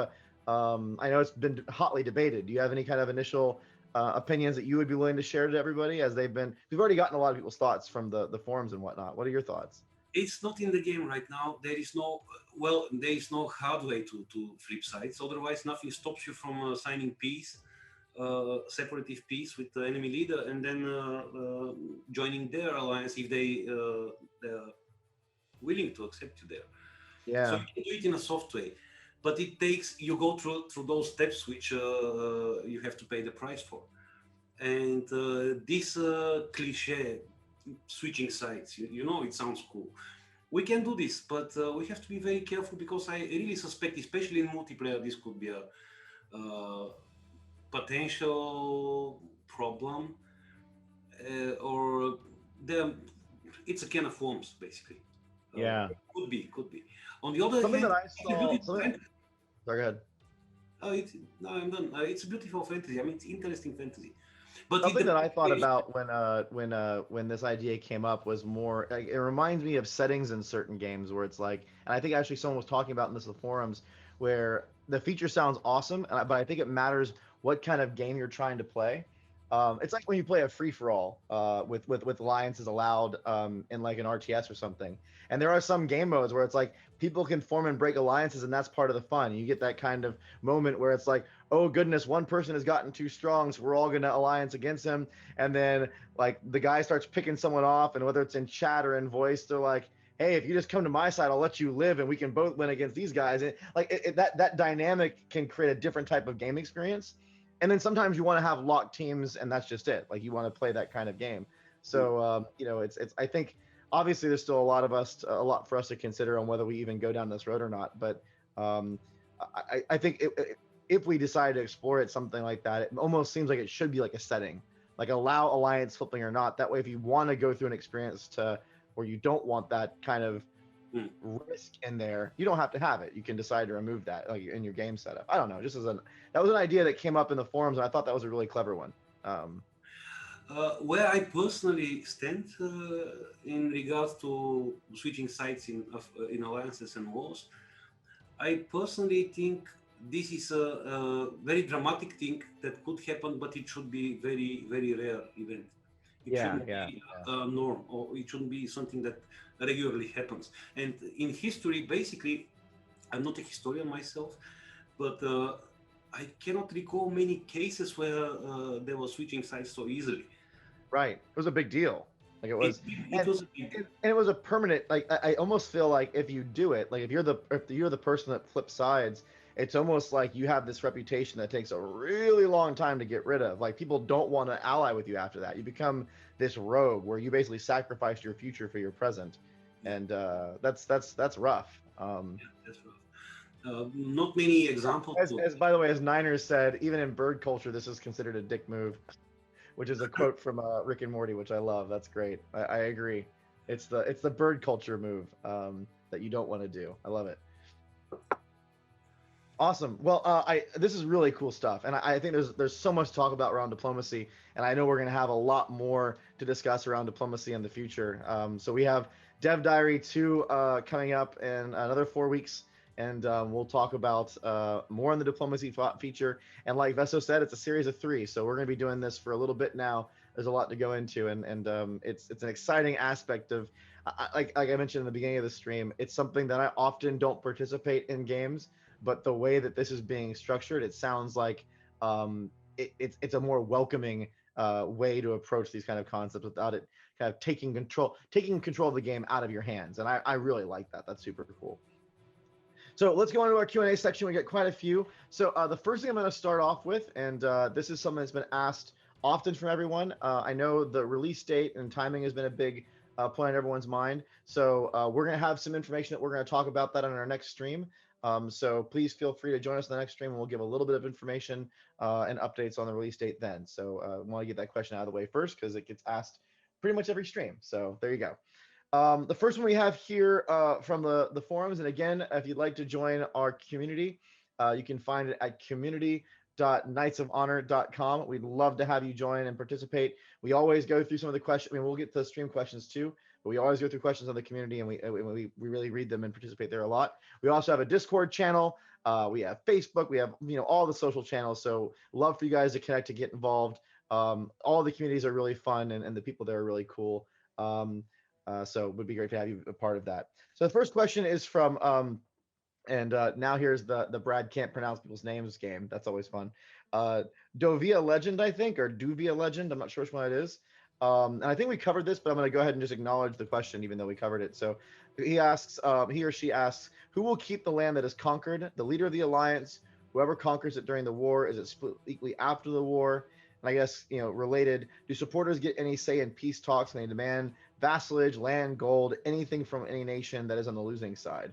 I know it's been hotly debated. Do you have any kind of initial opinions that you would be willing to share to everybody as we've already gotten a lot of people's thoughts from the forums and whatnot. What are your thoughts? It's not in the game right now. There is no, well, there is no hard way to flip sides. Otherwise, nothing stops you from signing peace, separative peace with the enemy leader, and then joining their alliance if they're willing to accept you there. So Yeah. you can do it in a soft way, but you go through those steps which you have to pay the price for. And this cliche, switching sides, it sounds cool. We can do this, but we have to be very careful because I really suspect, especially in multiplayer, this could be a potential problem, or the it's a can of worms, basically. Yeah. Could be. On the other Something hand, that I it's a saw. beautiful Something. fantasy. Sorry, go ahead. No, I'm done. It's a beautiful fantasy. I mean, it's interesting fantasy, but it Something that I depends. thought about when this idea came up was more like, it reminds me of settings in certain games where it's like, and I think actually someone was talking about in this in the forums, where the feature sounds awesome, but I think it matters what kind of game you're trying to play. It's like when you play a free for all with alliances allowed in like an RTS or something, and there are some game modes where it's like people can form and break alliances, and that's part of the fun. You get that kind of moment where it's like, oh goodness, one person has gotten too strong, so we're all gonna alliance against him. And then like the guy starts picking someone off, and whether it's in chat or in voice, they're like, hey, if you just come to my side, I'll let you live, and we can both win against these guys. And like that dynamic can create a different type of game experience. And then sometimes you want to have locked teams, and that's just it. Like you want to play that kind of game. So it's I think obviously there's still a lot for us to consider on whether we even go down this road or not. But um, I think if we decide to explore it, something like that, it almost seems like it should be like a setting, like allow alliance flipping or not. That way, if you want to go through an experience to where you don't want that kind of Mm. risk in there, you don't have to have it. You can decide to remove that, like in your game setup. I don't know. That was an idea that came up in the forums, and I thought that was a really clever one. Where I personally stand in regards to switching sides in alliances and wars, I personally think this is a very dramatic thing that could happen, but it should be very, very rare event. It Yeah, shouldn't yeah, be yeah. a norm, or it shouldn't be something that regularly happens. And in history, basically, I'm not a historian myself, but I cannot recall many cases where they were switching sides so easily. Right. It was a big deal. Like it It, was, it and was a big deal. and it was a permanent. Like I almost feel like if you do it, like if you're the person that flips sides, it's almost like you have this reputation that takes a really long time to get rid of. Like people don't want to ally with you after that. You become this rogue where you basically sacrifice your future for your present, Yeah, and that's rough. yeah, that's rough. Not many examples. As by the way, as Niners said, even in bird culture, this is considered a dick move, which is a quote from Rick and Morty, which I love. That's great. I agree. It's the bird culture move that you don't want to do. I love it. Awesome. Well, I this is really cool stuff, and I think there's so much to talk about around diplomacy, and I know we're going to have a lot more to discuss around diplomacy in the future. So we have DevDiary 2 coming up in another 4 weeks, and we'll talk about more on the diplomacy feature. And like Veso said, it's a series of 3, so we're going to be doing this for a little bit now. There's a lot to go into, and it's an exciting aspect of like I mentioned in the beginning of the stream. It's something that I often don't participate in games, but the way that this is being structured, it sounds like it's a more welcoming way to approach these kind of concepts without it kind of taking control of the game out of your hands. And I really like that. That's super cool. So let's go into our Q&A section. We get quite a few. So the first thing I'm going to start off with, and this is something that's been asked often from everyone. I know the release date and timing has been a big point on everyone's mind. So we're going to have some information that we're going to talk about that on our next stream. So please feel free to join us in the next stream, and we'll give a little bit of information and updates on the release date then. So I want to get that question out of the way first because it gets asked pretty much every stream. So there you go. The first one we have here from the forums, and again, if you'd like to join our community, you can find it at community.knightsofhonor.com. We'd love to have you join and participate. We always go through some of the questions. I mean, we'll get to stream questions too, but we always go through questions on the community, and we really read them and participate there a lot. We also have a Discord channel. We have Facebook. We have all the social channels. So love for you guys to connect, to get involved. All the communities are really fun, and the people there are really cool. So it would be great to have you a part of that. So the first question is from now here's the Brad can't pronounce people's names game. That's always fun. Dovia Legend, I think, or Duvia Legend. I'm not sure which one it is. And I think we covered this, but I'm going to go ahead and just acknowledge the question, even though we covered it. So he asks, he or she asks, who will keep the land that is conquered? The leader of the alliance, whoever conquers it during the war, is it split equally after the war? And I guess, related, do supporters get any say in peace talks when they demand vassalage, land, gold, anything from any nation that is on the losing side?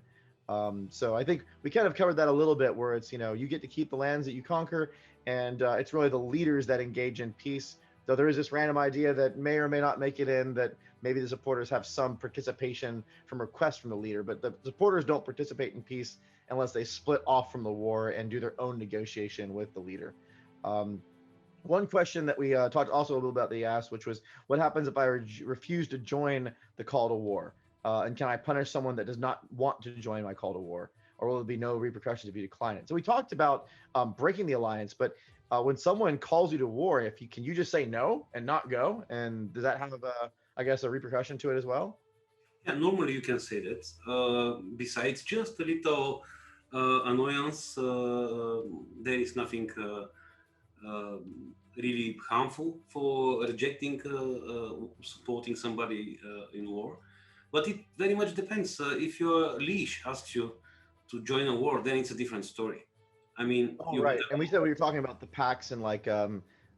So I think we kind of covered that a little bit, where it's, you get to keep the lands that you conquer, and it's really the leaders that engage in peace. Though there is this random idea that may or may not make it in, that maybe the supporters have some participation from requests from the leader, but the supporters don't participate in peace unless they split off from the war and do their own negotiation with the leader. One question that we talked also a little about, they asked, which was, what happens if I refuse to join the call to war? And can I punish someone that does not want to join my call to war? Or will there be no repercussions if you decline it? So we talked about breaking the alliance, but when someone calls you to war, can you just say no and not go? And does that have, a repercussion to it as well? Yeah, normally you can say that. Besides just a little annoyance, there is nothing really harmful for rejecting supporting somebody in war. But it very much depends. If your leash asks you to join a war, then it's a different story. I mean, right. And we said we were talking about the pacts and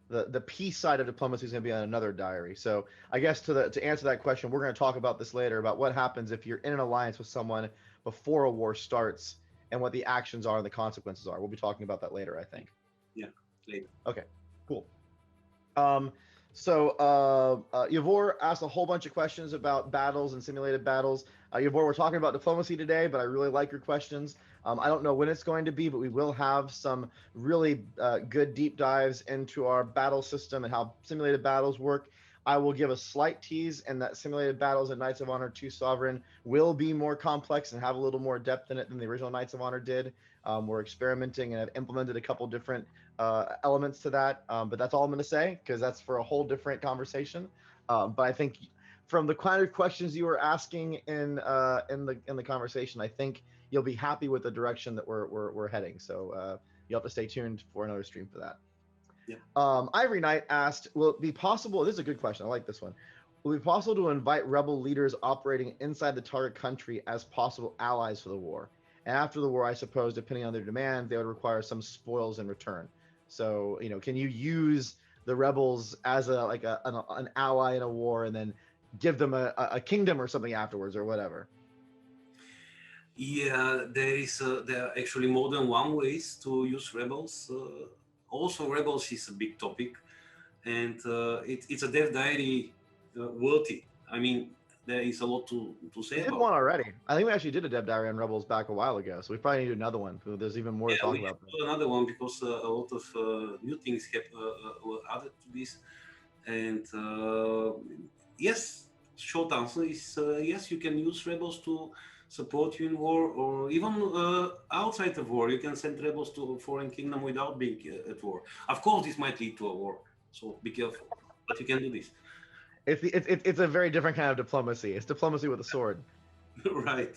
the peace side of diplomacy is going to be on another diary. So I guess to answer that question, we're going to talk about this later, about what happens if you're in an alliance with someone before a war starts and what the actions are and the consequences are. We'll be talking about that later, I think. Yeah, later. Okay, cool. Yavor asked a whole bunch of questions about battles and simulated battles. Yavor, we're talking about diplomacy today, but I really like your questions. I don't know when it's going to be, but we will have some really good deep dives into our battle system and how simulated battles work. I will give a slight tease, and that simulated battles in Knights of Honor 2 Sovereign will be more complex and have a little more depth in it than the original Knights of Honor did. We're experimenting and have implemented a couple different elements to that, but that's all I'm going to say, because that's for a whole different conversation. But I think from the kind of questions you were asking in the conversation, I think you'll be happy with the direction that we're heading. So you'll have to stay tuned for another stream for that. Yeah. Ivory Knight asked, will it be possible, this is a good question, I like this one, will it be possible to invite rebel leaders operating inside the target country as possible allies for the war? And after the war, I suppose, depending on their demand, they would require some spoils in return. So, can you use the rebels as an ally in a war and then give them a kingdom or something afterwards or whatever? Yeah, there are actually more than one ways to use rebels. Also, rebels is a big topic, and it's a DevDiary worthy. I mean, there is a lot to say. We did one already. I think we actually did a DevDiary on rebels back a while ago, so we probably need to do another one. There's even more to talk about. Another one, because a lot of new things were added to this, and yes, short answer is yes. You can use rebels to support you in war, or even outside of war. You can send rebels to a foreign kingdom without being at war. Of course, this might lead to a war, so be careful. But you can do this. It's a very different kind of diplomacy. It's diplomacy with a sword. Right.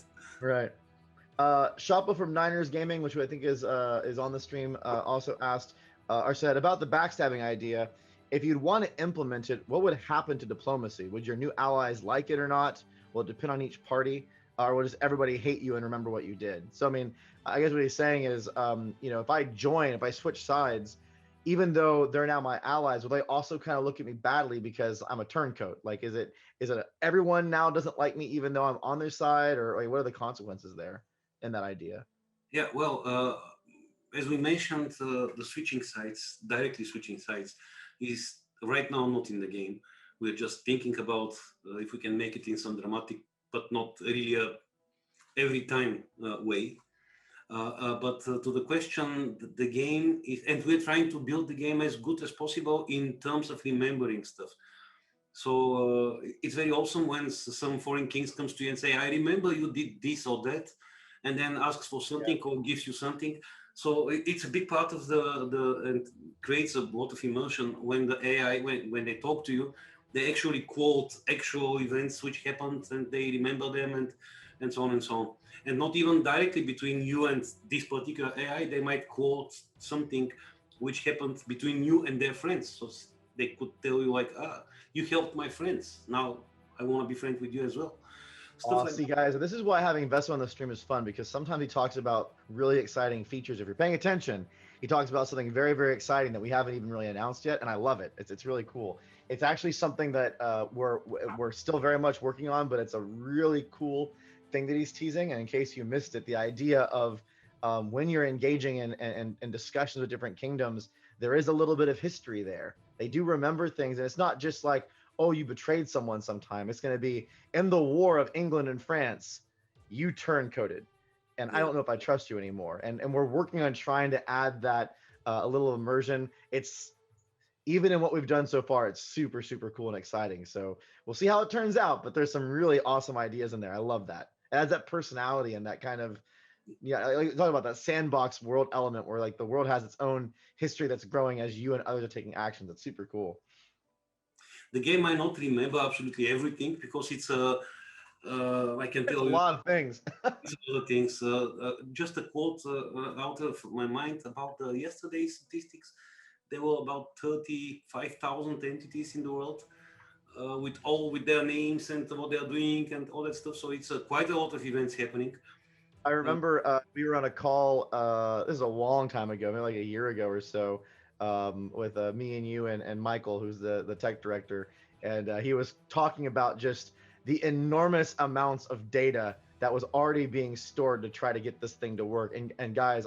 Shoppa from Niners Gaming, which I think is on the stream, also asked or said about the backstabbing idea. If you'd want to implement it, what would happen to diplomacy? Would your new allies like it or not? Will it depend on each party? Or will just everybody hate you and remember what you did? So, I mean, I guess what he's saying is, if I switch sides, even though they're now my allies, will they also kind of look at me badly because I'm a turncoat? Like, is it everyone now doesn't like me even though I'm on their side, or like, what are the consequences there in that idea? Yeah, well, as we mentioned, the switching sites, directly switching sites, is right now not in the game. We're just thinking about if we can make it in some dramatic, but not really a every time way. But to the question, the game is, and we're trying to build the game as good as possible in terms of remembering stuff. So it's very awesome when some foreign kings comes to you and say, "I remember you did this or that," and then asks for Yeah. something or gives you something. So it's a big part of the and creates a lot of immersion when the AI when they talk to you, they actually quote actual events which happened and they remember them and so on and so on. And not even directly between you and this particular AI, they might quote something which happened between you and their friends. So they could tell you like, you helped my friends. Now I want to be friends with you as well. Stuff like See, that. guys, this is why having Veso on the stream is fun because sometimes he talks about really exciting features. If you're paying attention, he talks about something very, very exciting that we haven't even really announced yet, and I love it. It's really cool. It's actually something that we're still very much working on, but it's a really cool thing that he's teasing. And in case you missed it, the idea of when you're engaging in discussions with different kingdoms, there is a little bit of history there. They do remember things, and it's not just like, oh, you betrayed someone sometime. It's going to be in the war of England and France, you turncoated, and I Yeah. don't know if I trust you anymore. And we're working on trying to add that a little immersion. It's even in what we've done so far, it's super super cool and exciting. So we'll see how it turns out. But there's some really awesome ideas in there. I love that. It adds that personality and that kind of like talking about that sandbox world element where like the world has its own history that's growing as you and others are taking actions. That's super cool. The game might not remember absolutely everything because it's a, I can It's tell a you lot of things. it's other things. Just a quote out of my mind about yesterday's statistics. There were about 35,000 entities in the world with their names and what they're doing and all that stuff. So it's quite a lot of events happening. I Uh, remember we were on a call. This is a long time ago, maybe like a year ago or so, with me and you and Michael, who's the tech director, and he was talking about just the enormous amounts of data that was already being stored to try to get this thing to work. And guys,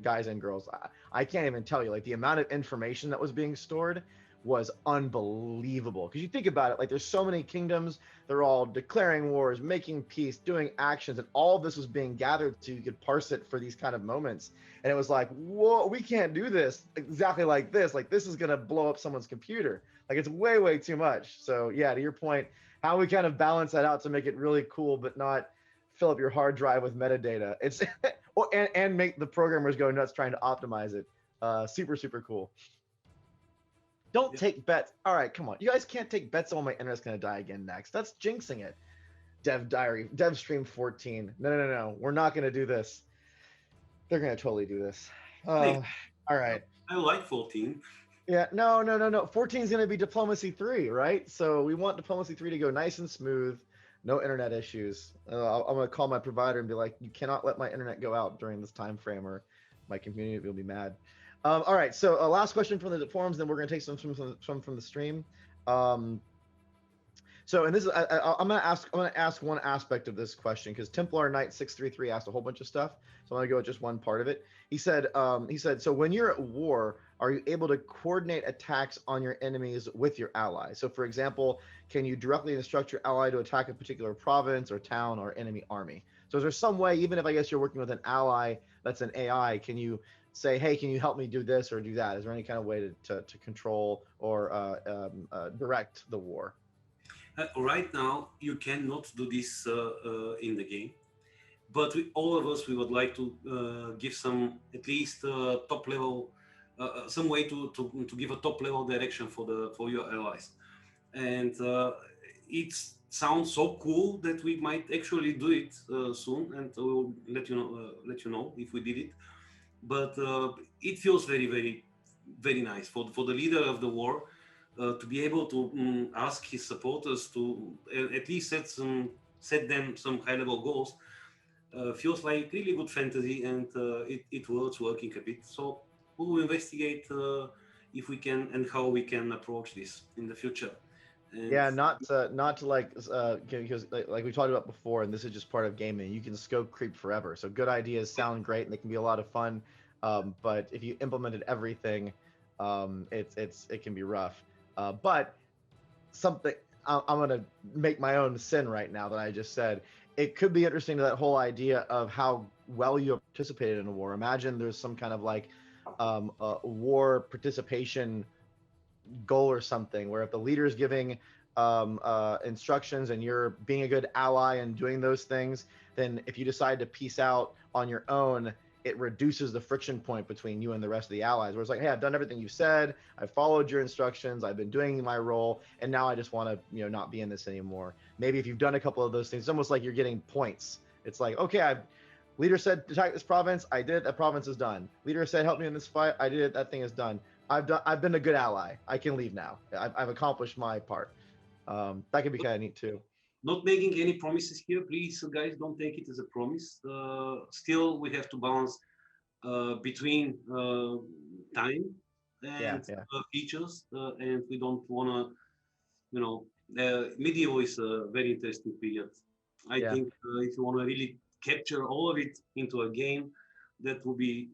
guys and girls, I can't even tell you like the amount of information that was being stored was unbelievable. Because you think about it, like there's so many kingdoms, they're all declaring wars, making peace, doing actions, and all of this was being gathered so you could parse it for these kind of moments. And it was like, whoa, we can't do this exactly like this. Like this is gonna blow up someone's computer. Like it's way, way too much. So yeah, to your point, how we kind of balance that out to make it really cool, but not fill up your hard drive with metadata. It's and make the programmers go nuts trying to optimize it. Super, super cool. Don't yeah. take bets. All right, come on. You guys can't take bets on my internet's going to die again next. That's jinxing it. DevDiary, DevStream 14. No, no, no, no. We're not going to do this. They're going to totally do this. Hey, All right. I like 14. Yeah, no, no, no, no. 14 is going to be Diplomacy 3, right? So we want Diplomacy 3 to go nice and smooth, no internet issues. I'm going to call my provider and be like, you cannot let my internet go out during this time frame or my community will be mad. All right, so last question from the forums, then we're going to take some from the stream. Um, so, and this is I'm gonna ask one aspect of this question because Templar Knight 633 asked a whole bunch of stuff. So I'm gonna go with just one part of it. He said, so when you're at war, are you able to coordinate attacks on your enemies with your allies? So, for example, can you directly instruct your ally to attack a particular province or town or enemy army? So, is there some way, even if I guess you're working with an ally that's an AI, can you say, hey, can you help me do this or do that? Is there any kind of way to control or direct the war? Right now, you cannot do this in the game, but all of us, we would like to give some, at least top level, some way to give a top level direction for your allies. And it sounds so cool that we might actually do it soon, and we'll let you know if we did it. But it feels very, very, very nice for the leader of the war to be able to ask his supporters to at least set them some high level goals. Feels like really good fantasy, and it was working a bit. So we will investigate if we can and how we can approach this in the future. And Yeah, not to because like we talked about before, and this is just part of gaming. You can scope creep forever. So good ideas sound great and they can be a lot of fun, but if you implemented everything, it can be rough. But something I'm gonna make my own sin right now that I just said. It could be interesting to that whole idea of how well you participated in a war. Imagine there's some kind of like war participation goal or something where if the leader is giving instructions and you're being a good ally and doing those things, then if you decide to peace out on your own, it reduces the friction point between you and the rest of the allies, where it's like, hey, I've done everything you said, I've followed your instructions, I've been doing my role, and now I just want to not be in this anymore. Maybe if you've done a couple of those things, it's almost like you're getting points. It's like, okay, I've leader said attack this province, I did, that province is done. Leader said help me in this fight, I did it, that thing is done. I've been a good ally. I can leave now. I've accomplished my part. That could be kind of neat too. not making any promises here, please, guys. Don't take it as a promise. Still, we have to balance between time Yeah, and yeah, features, and we don't want to, medieval is a very interesting period. I yeah, think if you want to really capture all of it into a game, that will be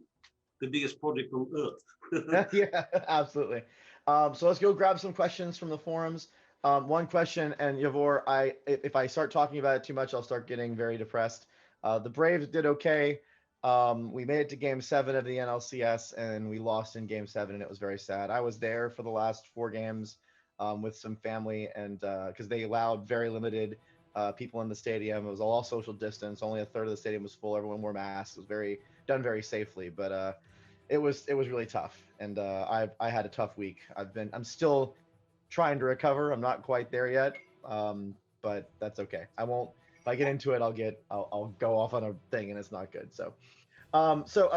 the biggest project on earth. yeah, absolutely. So let's go grab some questions from the forums. One question, and Yavor, if I start talking about it too much, I'll start getting very depressed. The Braves did okay. We made it to Game 7 of the NLCS, and we lost in Game 7, and it was very sad. I was there for the last 4 games with some family, and because they allowed very limited people in the stadium. It was all social distance. Only a third of the stadium was full. Everyone wore masks. It was done very safely, but it was really tough, and I had a tough week. I'm still trying to recover. I'm not quite there yet, but that's okay. I won't. If I get into it, I'll go off on a thing, and it's not good. So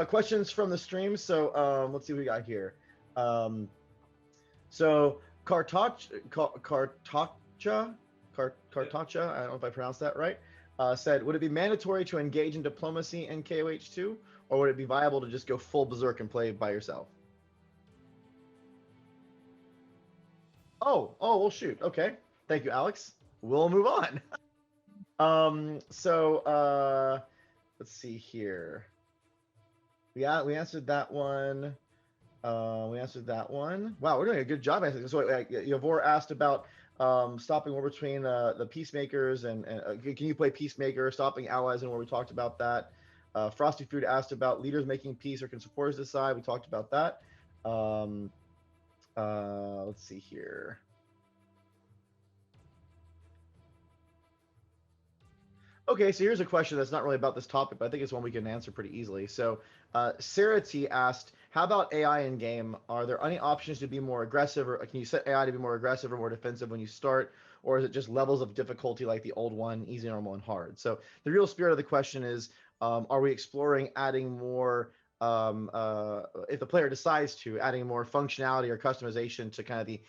questions from the stream. So let's see what we got here. Um, so Kartacha, I don't know if I pronounced that right. Said, would it be mandatory to engage in diplomacy in KOH2, or would it be viable to just go full berserk and play by yourself? Well, shoot. Okay. Thank you, Alex. We'll move on. Let's see here. We answered that one. We answered that one. Wow, we're doing a good job answering. So Yavor asked about stopping war between the peacemakers and can you play peacemaker, stopping allies in war? We talked about that. Frosty Food asked about leaders making peace or can supporters decide? We talked about that. Let's see here. Okay, so here's a question that's not really about this topic, but I think it's one we can answer pretty easily. So, Sarah T asked, "How about AI in game? Are there any options to be more aggressive, or can you set AI to be more aggressive or more defensive when you start, or is it just levels of difficulty like the old one, easy, normal, and hard?" So, the real spirit of the question is, are we exploring adding more? If the player decides to, adding more functionality or customization to kind of the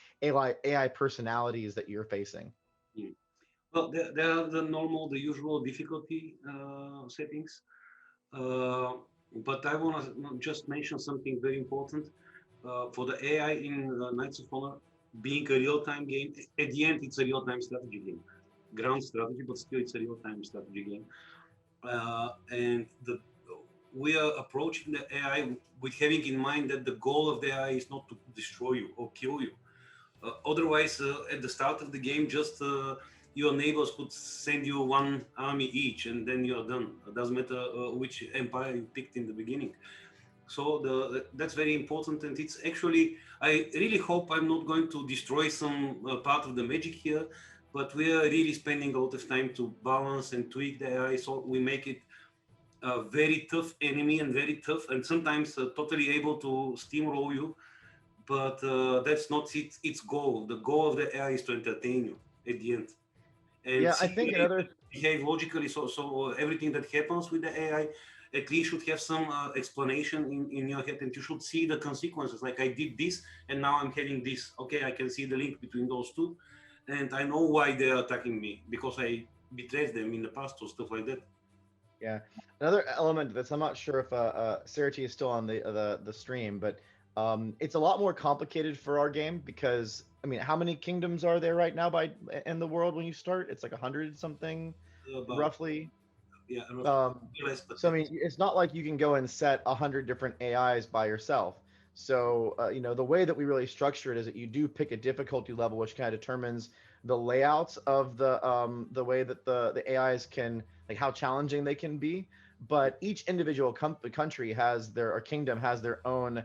AI personalities that you're facing. Mm. Well, there are the usual difficulty settings. But I want to just mention something very important for the AI in Knights of Honor. Being a real-time game, at the end it's a real-time strategy game, ground strategy, but still it's a real-time strategy game. And we are approaching the AI with having in mind that the goal of the AI is not to destroy you or kill you. Otherwise, at the start of the game, just your neighbors could send you one army each, and then you're done. It doesn't matter which empire you picked in the beginning. So that's very important, and it's actually, I really hope I'm not going to destroy some part of the magic here, but we are really spending a lot of time to balance and tweak the AI so we make it a very tough enemy and very tough, and sometimes totally able to steamroll you. But that's not its goal. The goal of the AI is to entertain you at the end and Yeah, I see think another behave logically. So everything that happens with the AI at least should have some explanation in your head, and you should see the consequences. Like, I did this, and now I'm having this. Okay, I can see the link between those two, and I know why they're attacking me because I betrayed them in the past or stuff like that. Yeah, another element that's I'm not sure if Sarah T is still on the stream, but It's a lot more complicated for our game because I mean, how many kingdoms are there right now in the world when you start? It's like 100 something, About, roughly. yeah, roughly. Um, Less, but so I yeah. mean, it's not like you can go and set 100 different AIs by yourself. So you know, the way that we really structure it is that you do pick a difficulty level, which kind of determines the layouts of the way that the AIs can, like how challenging they can be. But each individual country has their, or kingdom has their own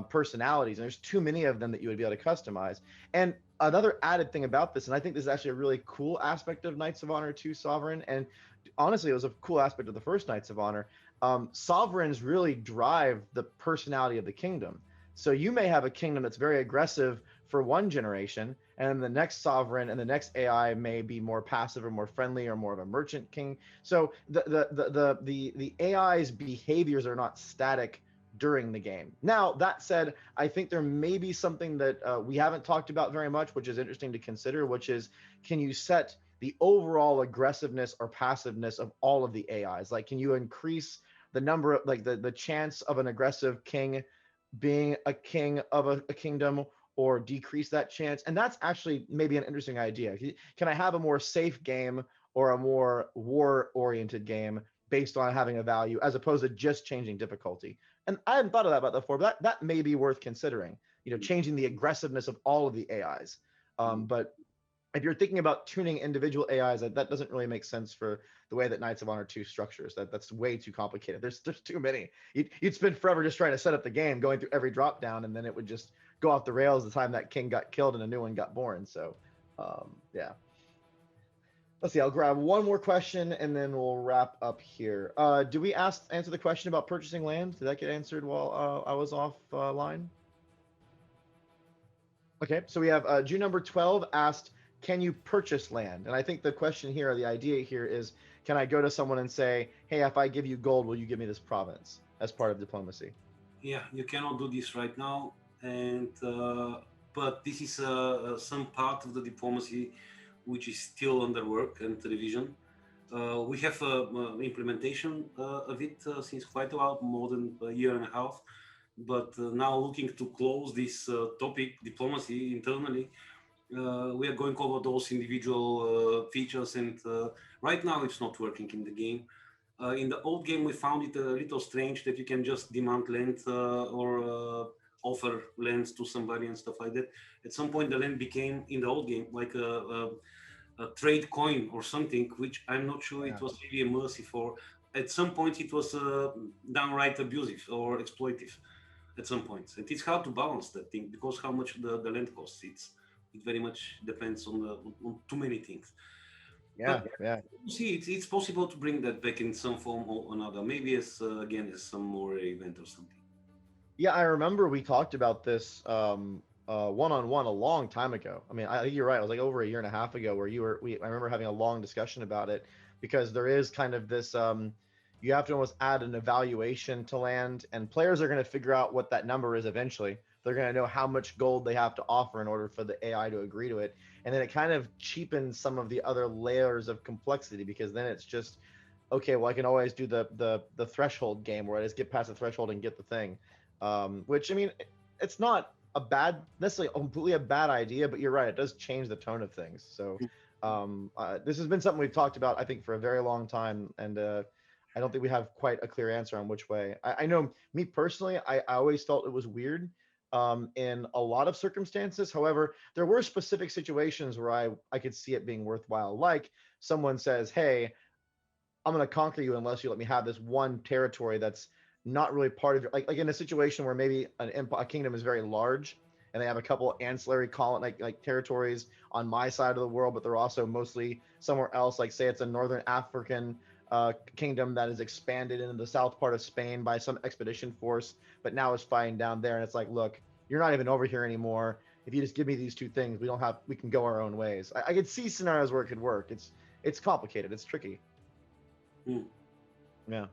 personalities, and there's too many of them that you would be able to customize. And another added thing about this, and I think this is actually a really cool aspect of Knights of Honor 2 Sovereign, and honestly, it was a cool aspect of the first Knights of Honor. Sovereigns really drive the personality of the kingdom. So you may have a kingdom that's very aggressive for one generation, and the next sovereign and the next AI may be more passive or more friendly or more of a merchant king. So the AI's behaviors are not static during the game. Now that said, I think there may be something that we haven't talked about very much, which is interesting to consider, which is, can you set the overall aggressiveness or passiveness of all of the AIs? Like, can you increase the number of, like the chance of an aggressive king being a king of a kingdom, or decrease that chance? And that's actually maybe an interesting idea. Can I have a more safe game or a more war oriented game based on having a value as opposed to just changing difficulty? And I hadn't thought of that about that before, but that may be worth considering, you know, changing the aggressiveness of all of the AIs. But if you're thinking about tuning individual AIs, that doesn't really make sense for the way that Knights of Honor 2 structures. That's way too complicated. There's too many. You'd spend forever just trying to set up the game, going through every drop down, and then it would just go off the rails the time that king got killed and a new one got born. So, yeah. Let's see. I'll grab one more question and then we'll wrap up here. Do we answer the question about purchasing land? Did that get answered while I was offline? Okay, so we have Jew number 12 asked, can you purchase land? And I think the question here, or the idea here is, can I go to someone and say, hey, if I give you gold, will you give me this province as part of diplomacy? Yeah, you cannot do this right now, and but this is some part of the diplomacy which is still under work and revision. We have implementation of it since quite a while, more than a year and a half. But now looking to close this topic, diplomacy internally, we are going over those individual features, and right now it's not working in the game. In the old game, we found it a little strange that you can just demand land or offer lands to somebody and stuff like that. At some point, the land became, in the old game, like a trade coin or something, which I'm not sure it was really a mercy for. At some point, it was downright abusive or exploitive. At some points, and it's hard to balance that thing because how much the land costs. It very much depends on too many things. Yeah, But yeah. you see, it's possible to bring that back in some form or another. Maybe as again as some more event or something. Yeah, I remember we talked about this one-on-one a long time ago. I mean, I think you're right. It was like over a year and a half ago where I remember having a long discussion about it, because there is kind of this, you have to almost add an evaluation to land, and players are going to figure out what that number is eventually. They're going to know how much gold they have to offer in order for the AI to agree to it. And then it kind of cheapens some of the other layers of complexity, because then it's just, okay, well, I can always do the threshold game where I just get past the threshold and get the thing. Which, I mean, it's not necessarily completely a bad idea, but you're right, it does change the tone of things. So this has been something we've talked about, I think, for a very long time, and I don't think we have quite a clear answer on which way. I know, me personally, I always felt it was weird in a lot of circumstances. However, there were specific situations where I could see it being worthwhile. Like someone says, hey, I'm going to conquer you unless you let me have this one territory that's not really part of your, like in a situation where maybe a kingdom is very large and they have a couple ancillary like territories on my side of the world, but they're also mostly somewhere else. Like say it's a northern African kingdom that is expanded into the south part of Spain by some expedition force, but now is fighting down there. And it's like, look, you're not even over here anymore. If you just give me these two things, we can go our own ways. I could see scenarios where it could work. It's complicated. It's tricky. Yeah.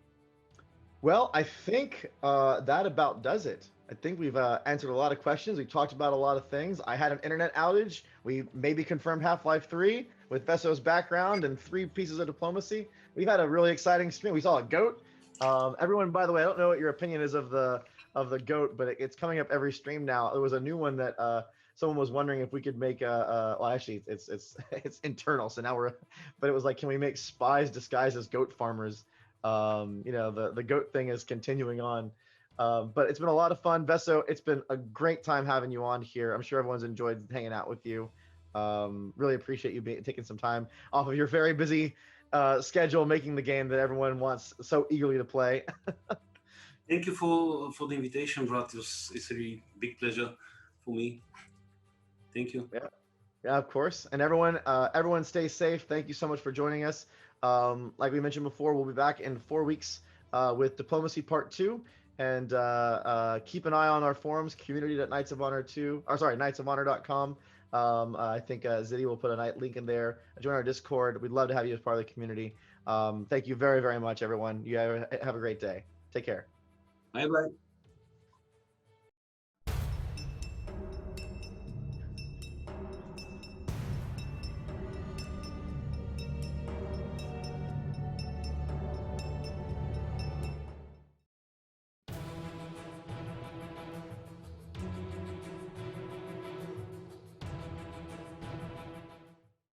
Well, I think that about does it. I think we've answered a lot of questions. We've talked about a lot of things. I had an internet outage. We maybe confirmed Half-Life 3 with Veso's background and 3 pieces of diplomacy. We've had a really exciting stream. We saw a goat. Everyone, by the way, I don't know what your opinion is of the of the goat, but it's coming up every stream now. There was a new one that someone was wondering if we could make well, actually it's it's internal, so now we're but it was like, can we make spies disguised as goat farmers? You know, the goat thing is continuing on. But it's been a lot of fun. Veso, it's been a great time having you on here. I'm sure everyone's enjoyed hanging out with you. Really appreciate you taking some time off of your very busy schedule, making the game that everyone wants so eagerly to play. Thank you for the invitation, Brad. It's a really big pleasure for me. Thank you. Yeah, yeah, of course. And everyone stay safe. Thank you so much for joining us. Like we mentioned before, we'll be back in 4 weeks with Diplomacy Part 2. And keep an eye on our forums, knightsofhonor.com. I think Ziddy will put a link in there. Join our Discord. We'd love to have you as part of the community. Thank you very, very much, everyone. You have a great day. Take care. Bye-bye.